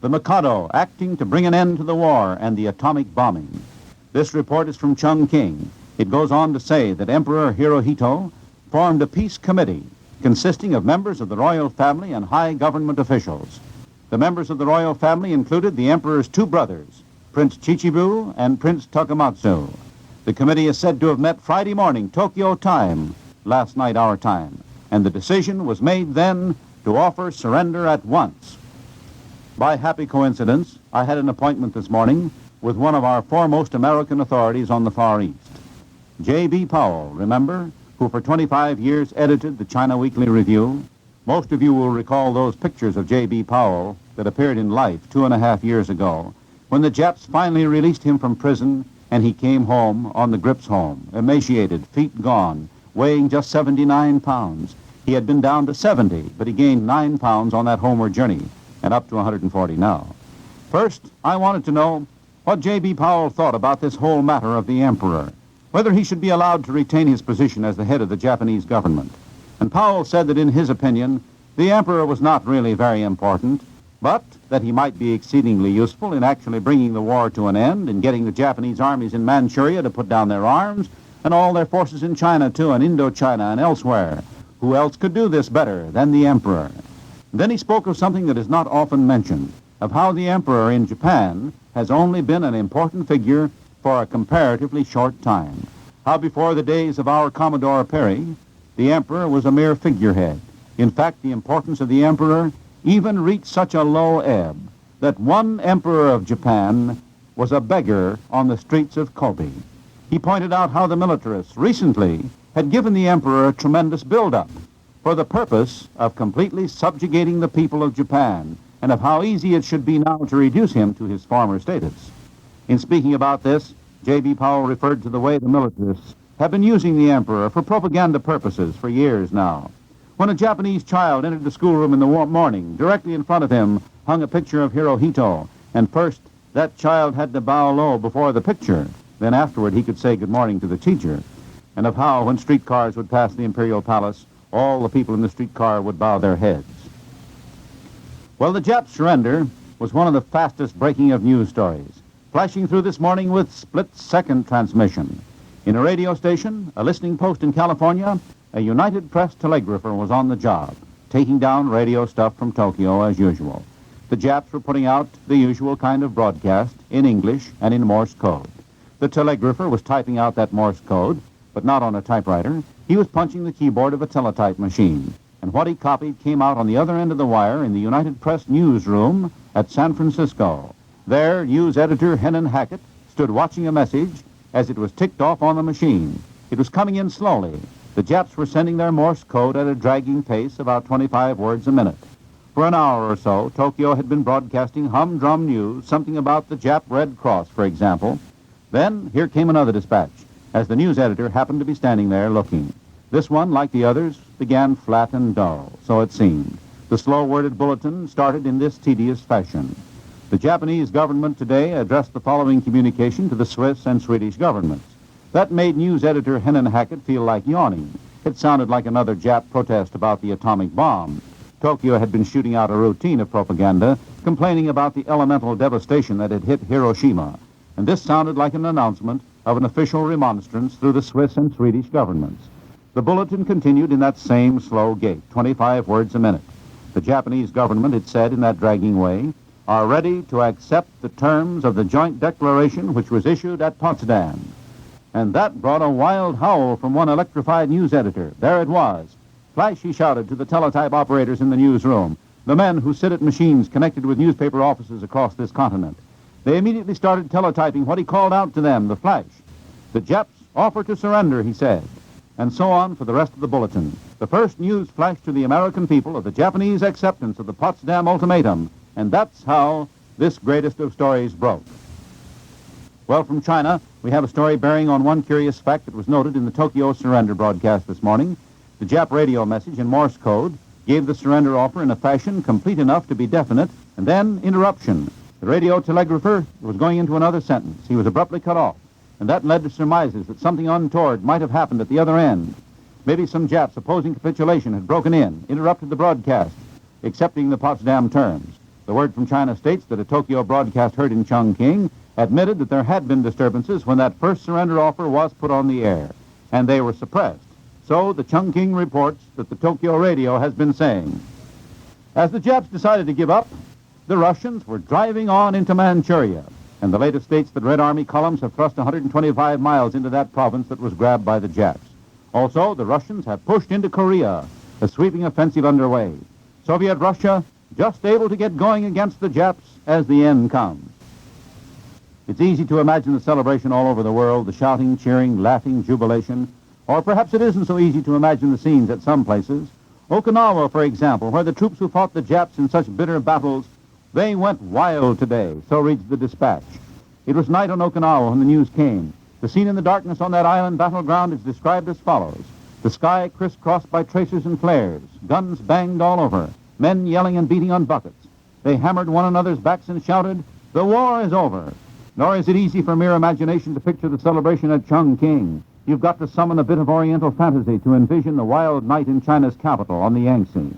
the Mikado acting to bring an end to the war and the atomic bombing. This report is from Chungking. It goes on to say that Emperor Hirohito formed a peace committee consisting of members of the royal family and high government officials. The members of the royal family included the emperor's two brothers, Prince Chichibu and Prince Takamatsu. The committee is said to have met Friday morning, Tokyo time, last night our time, and the decision was made then to offer surrender at once. By happy coincidence, I had an appointment this morning with one of our foremost American authorities on the Far East. J.B. Powell, remember, who for 25 years edited the China Weekly Review. Most of you will recall those pictures of J.B. Powell that appeared in Life 2.5 years ago, when the Japs finally released him from prison and he came home on the Grips home, emaciated, feet gone, weighing just 79 pounds. He had been down to 70, but he gained 9 pounds on that homeward journey, and up to 140 now. First, I wanted to know what J.B. Powell thought about this whole matter of the emperor, whether he should be allowed to retain his position as the head of the Japanese government. And Powell said that in his opinion, the emperor was not really very important, but that he might be exceedingly useful in actually bringing the war to an end and getting the Japanese armies in Manchuria to put down their arms, and all their forces in China, too, and Indochina and elsewhere. Who else could do this better than the emperor? Then he spoke of something that is not often mentioned, of how the emperor in Japan has only been an important figure for a comparatively short time. How before the days of our Commodore Perry, the emperor was a mere figurehead. In fact, the importance of the emperor even reached such a low ebb that one emperor of Japan was a beggar on the streets of Kobe. He pointed out how the militarists recently had given the emperor a tremendous build-up for the purpose of completely subjugating the people of Japan, and of how easy it should be now to reduce him to his former status. In speaking about this, J.B. Powell referred to the way the militarists have been using the emperor for propaganda purposes for years now. When a Japanese child entered the schoolroom in the morning, directly in front of him hung a picture of Hirohito, and first that child had to bow low before the picture. Then afterward he could say good morning to the teacher, and of how when streetcars would pass the Imperial Palace, all the people in the streetcar would bow their heads. Well, the Jap surrender was one of the fastest breaking of news stories, flashing through this morning with split-second transmission. In a radio station, a listening post in California, a United Press telegrapher was on the job, taking down radio stuff from Tokyo as usual. The Japs were putting out the usual kind of broadcast in English and in Morse code. The telegrapher was typing out that Morse code, but not on a typewriter. He was punching the keyboard of a teletype machine, and what he copied came out on the other end of the wire in the United Press newsroom at San Francisco. There, news editor Hennon Hackett stood watching a message as it was ticked off on the machine. It was coming in slowly. The Japs were sending their Morse code at a dragging pace, about 25 words a minute. For an hour or so, Tokyo had been broadcasting humdrum news, something about the Jap Red Cross, for example. Then, here came another dispatch, as the news editor happened to be standing there looking. This one, like the others, began flat and dull, so it seemed. The slow-worded bulletin started in this tedious fashion. The Japanese government today addressed the following communication to the Swiss and Swedish governments. That made news editor Hennon Hackett feel like yawning. It sounded like another Jap protest about the atomic bomb. Tokyo had been shooting out a routine of propaganda, complaining about the elemental devastation that had hit Hiroshima. And this sounded like an announcement of an official remonstrance through the Swiss and Swedish governments. The bulletin continued in that same slow gait, 25 words a minute. The Japanese government, it said in that dragging way, are ready to accept the terms of the joint declaration which was issued at Potsdam. And that brought a wild howl from one electrified news editor. There it was. Flash, he shouted to the teletype operators in the newsroom, the men who sit at machines connected with newspaper offices across this continent. They immediately started teletyping what he called out to them, the Flash. The Japs offer to surrender, he said. And so on for the rest of the bulletin. The first news flash to the American people of the Japanese acceptance of the Potsdam Ultimatum. And that's how this greatest of stories broke. Well, from China, we have a story bearing on one curious fact that was noted in the Tokyo surrender broadcast this morning. The Jap radio message in Morse code gave the surrender offer in a fashion complete enough to be definite, and then interruption. The radio telegrapher was going into another sentence. He was abruptly cut off, and that led to surmises that something untoward might have happened at the other end. Maybe some Japs opposing capitulation had broken in, interrupted the broadcast, accepting the Potsdam terms. The word from China states that a Tokyo broadcast heard in Chongqing admitted that there had been disturbances when that first surrender offer was put on the air, and they were suppressed. So the Chongqing reports that the Tokyo radio has been saying. As the Japs decided to give up, the Russians were driving on into Manchuria, and the latest states that Red Army columns have thrust 125 miles into that province that was grabbed by the Japs. Also, the Russians have pushed into Korea, a sweeping offensive underway. Soviet Russia just able to get going against the Japs as the end comes. It's easy to imagine the celebration all over the world, the shouting, cheering, laughing, jubilation. Or perhaps it isn't so easy to imagine the scenes at some places. Okinawa, for example, where the troops who fought the Japs in such bitter battles, they went wild today, so reads the dispatch. It was night on Okinawa when the news came. The scene in the darkness on that island battleground is described as follows. The sky crisscrossed by tracers and flares, guns banged all over, men yelling and beating on buckets. They hammered one another's backs and shouted, "The war is over." Nor is it easy for mere imagination to picture the celebration at Chongqing. You've got to summon a bit of Oriental fantasy to envision the wild night in China's capital on the Yangtze.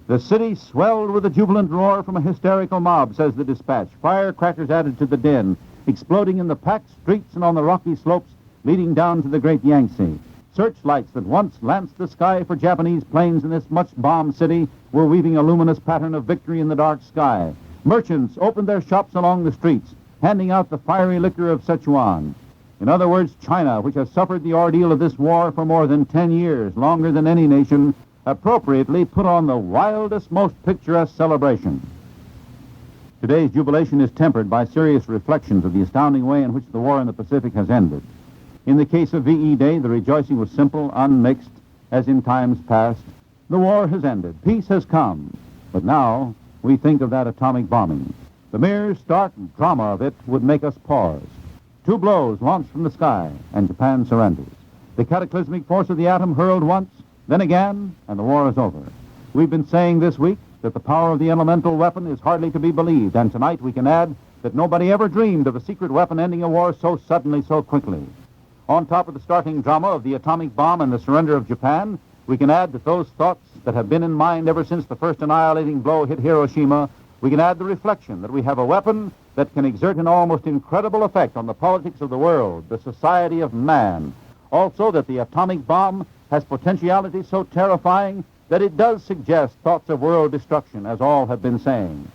The city swelled with a jubilant roar from a hysterical mob, says the dispatch. Firecrackers added to the din, exploding in the packed streets and on the rocky slopes leading down to the great Yangtze. Searchlights that once lanced the sky for Japanese planes in this much-bombed city were weaving a luminous pattern of victory in the dark sky. Merchants opened their shops along the streets, handing out the fiery liquor of Sichuan. In other words, China, which has suffered the ordeal of this war for more than 10 years, longer than any nation, appropriately put on the wildest, most picturesque celebration. Today's jubilation is tempered by serious reflections of the astounding way in which the war in the Pacific has ended. In the case of VE Day, the rejoicing was simple, unmixed, as in times past. The war has ended. Peace has come. But now we think of that atomic bombing. The mere stark drama of it would make us pause. 2 blows launched from the sky, and Japan surrenders. The cataclysmic force of the atom hurled once, then again, and the war is over. We've been saying this week that the power of the elemental weapon is hardly to be believed, and tonight we can add that nobody ever dreamed of a secret weapon ending a war so suddenly, so quickly. On top of the startling drama of the atomic bomb and the surrender of Japan, we can add that those thoughts that have been in mind ever since the first annihilating blow hit Hiroshima, we can add the reflection that we have a weapon that can exert an almost incredible effect on the politics of the world, the society of man. Also that the atomic bomb has potentiality so terrifying that it does suggest thoughts of world destruction, as all have been saying.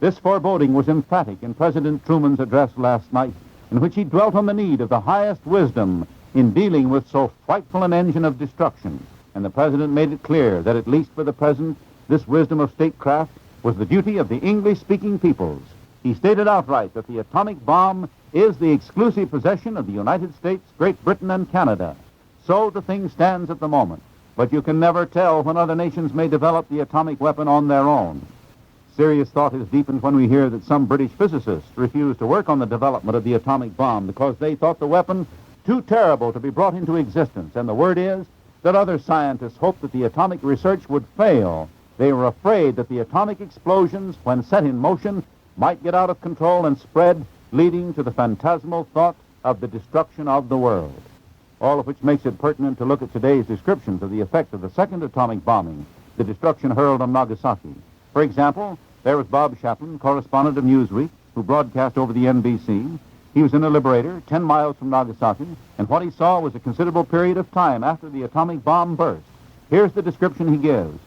This foreboding was emphatic in President Truman's address last night, in which he dwelt on the need of the highest wisdom in dealing with so frightful an engine of destruction. And the President made it clear that, at least for the present, this wisdom of statecraft was the duty of the English-speaking peoples. He stated outright that the atomic bomb is the exclusive possession of the United States, Great Britain, and Canada. So the thing stands at the moment. but you can never tell when other nations may develop the atomic weapon on their own. Serious thought is deepened when we hear that some British physicists refused to work on the development of the atomic bomb because they thought the weapon too terrible to be brought into existence. And the word is that other scientists hoped that the atomic research would fail. They were afraid that the atomic explosions, when set in motion, might get out of control and spread, leading to the phantasmal thought of the destruction of the world. All of which makes it pertinent to look at today's descriptions of the effect of the second atomic bombing, the destruction hurled on Nagasaki. For example, there was Bob Chaplin, correspondent of Newsweek, who broadcast over the NBC. He was in a Liberator 10 miles from Nagasaki, and what he saw was a considerable period of time after the atomic bomb burst. Here's the description he gives.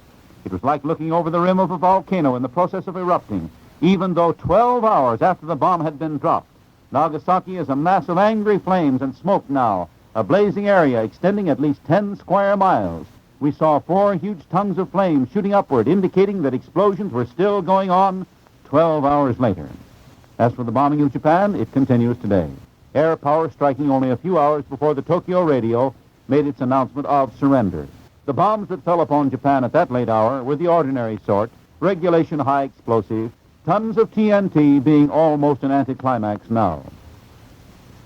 It was like looking over the rim of a volcano in the process of erupting. Even though 12 hours after the bomb had been dropped, Nagasaki is a mass of angry flames and smoke now, a blazing area extending at least 10 square miles. We saw 4 huge tongues of flame shooting upward, indicating that explosions were still going on 12 hours later. As for the bombing of Japan, it continues today. Air power striking only a few hours before the Tokyo radio made its announcement of surrender. The bombs that fell upon Japan at that late hour were the ordinary sort, regulation high explosive, tons of TNT being almost an anticlimax now.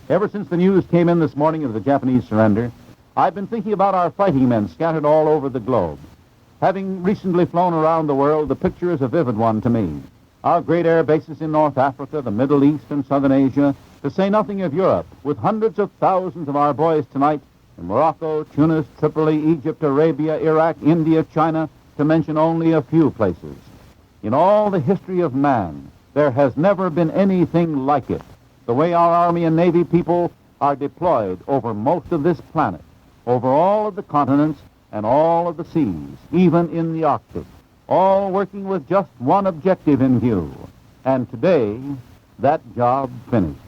Ever since the news came in this morning of the Japanese surrender, I've been thinking about our fighting men scattered all over the globe. Having recently flown around the world, the picture is a vivid one to me. Our great air bases in North Africa, the Middle East, and Southern Asia, to say nothing of Europe, with hundreds of thousands of our boys tonight in Morocco, Tunis, Tripoli, Egypt, Arabia, Iraq, India, China, to mention only a few places. In all the history of man, there has never been anything like it. The way our Army and Navy people are deployed over most of this planet, over all of the continents and all of the seas, even in the Arctic, all working with just one objective in view. And today, that job finished.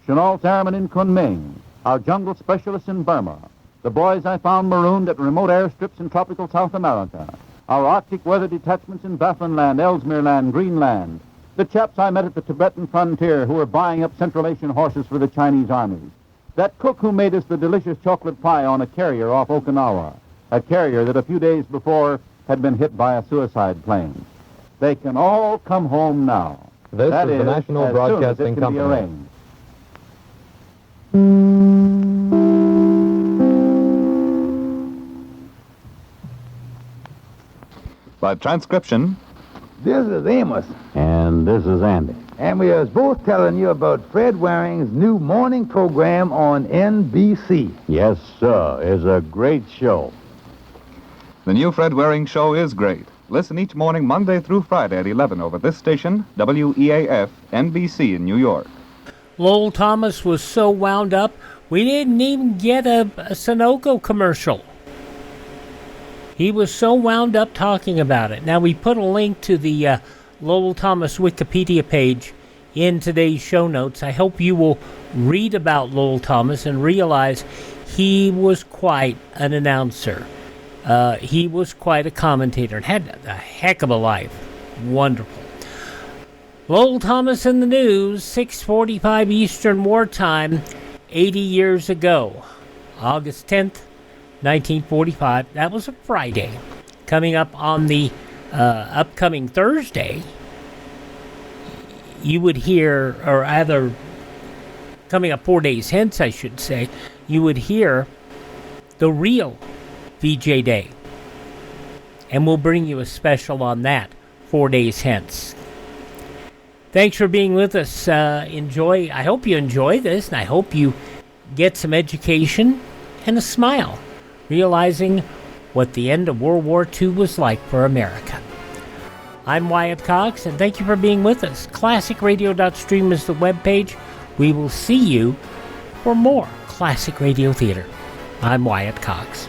Chennault's airmen in Kunming, our jungle specialists in Burma, the boys I found marooned at remote airstrips in tropical South America, our Arctic weather detachments in Baffinland, Ellesmere Land, Greenland, the chaps I met at the Tibetan frontier who were buying up Central Asian horses for the Chinese armies, that cook who made us the delicious chocolate pie on a carrier off Okinawa, a carrier that a few days before had been hit by a suicide plane. They can all come home now. This That is the National as soon as it Broadcasting can be Company. arranged. By transcription, This is Amos, And this is Andy. and we are both telling you about Fred Waring's new morning program on NBC. Yes, sir. It's a great show. the new Fred Waring Show is great. Listen each morning, Monday through Friday at 11 over this station, WEAF, NBC in New York. Lowell Thomas was so wound up, we didn't even get a Sunoco commercial. He was so wound up talking about it. Now, we put a link to the Lowell Thomas Wikipedia page in today's show notes. I hope you will read about Lowell Thomas and realize he was quite an announcer. He was quite a commentator and had a heck of a life. Wonderful. Lowell Thomas in the news, 6:45 Eastern Wartime, 80 years ago, August 10th, 1945. That was a Friday. Coming up on the upcoming Thursday, you would hear, or rather, coming up 4 days hence, I should say, you would hear the real VJ Day. And we'll bring you a special on that 4 days hence. Thanks for being with us. I hope you enjoy this, and I hope you get some education and a smile, realizing what the end of World War II was like for America. I'm Wyatt Cox, and thank you for being with us. ClassicRadio.stream is the webpage. We will see you for more Classic Radio Theater. I'm Wyatt Cox.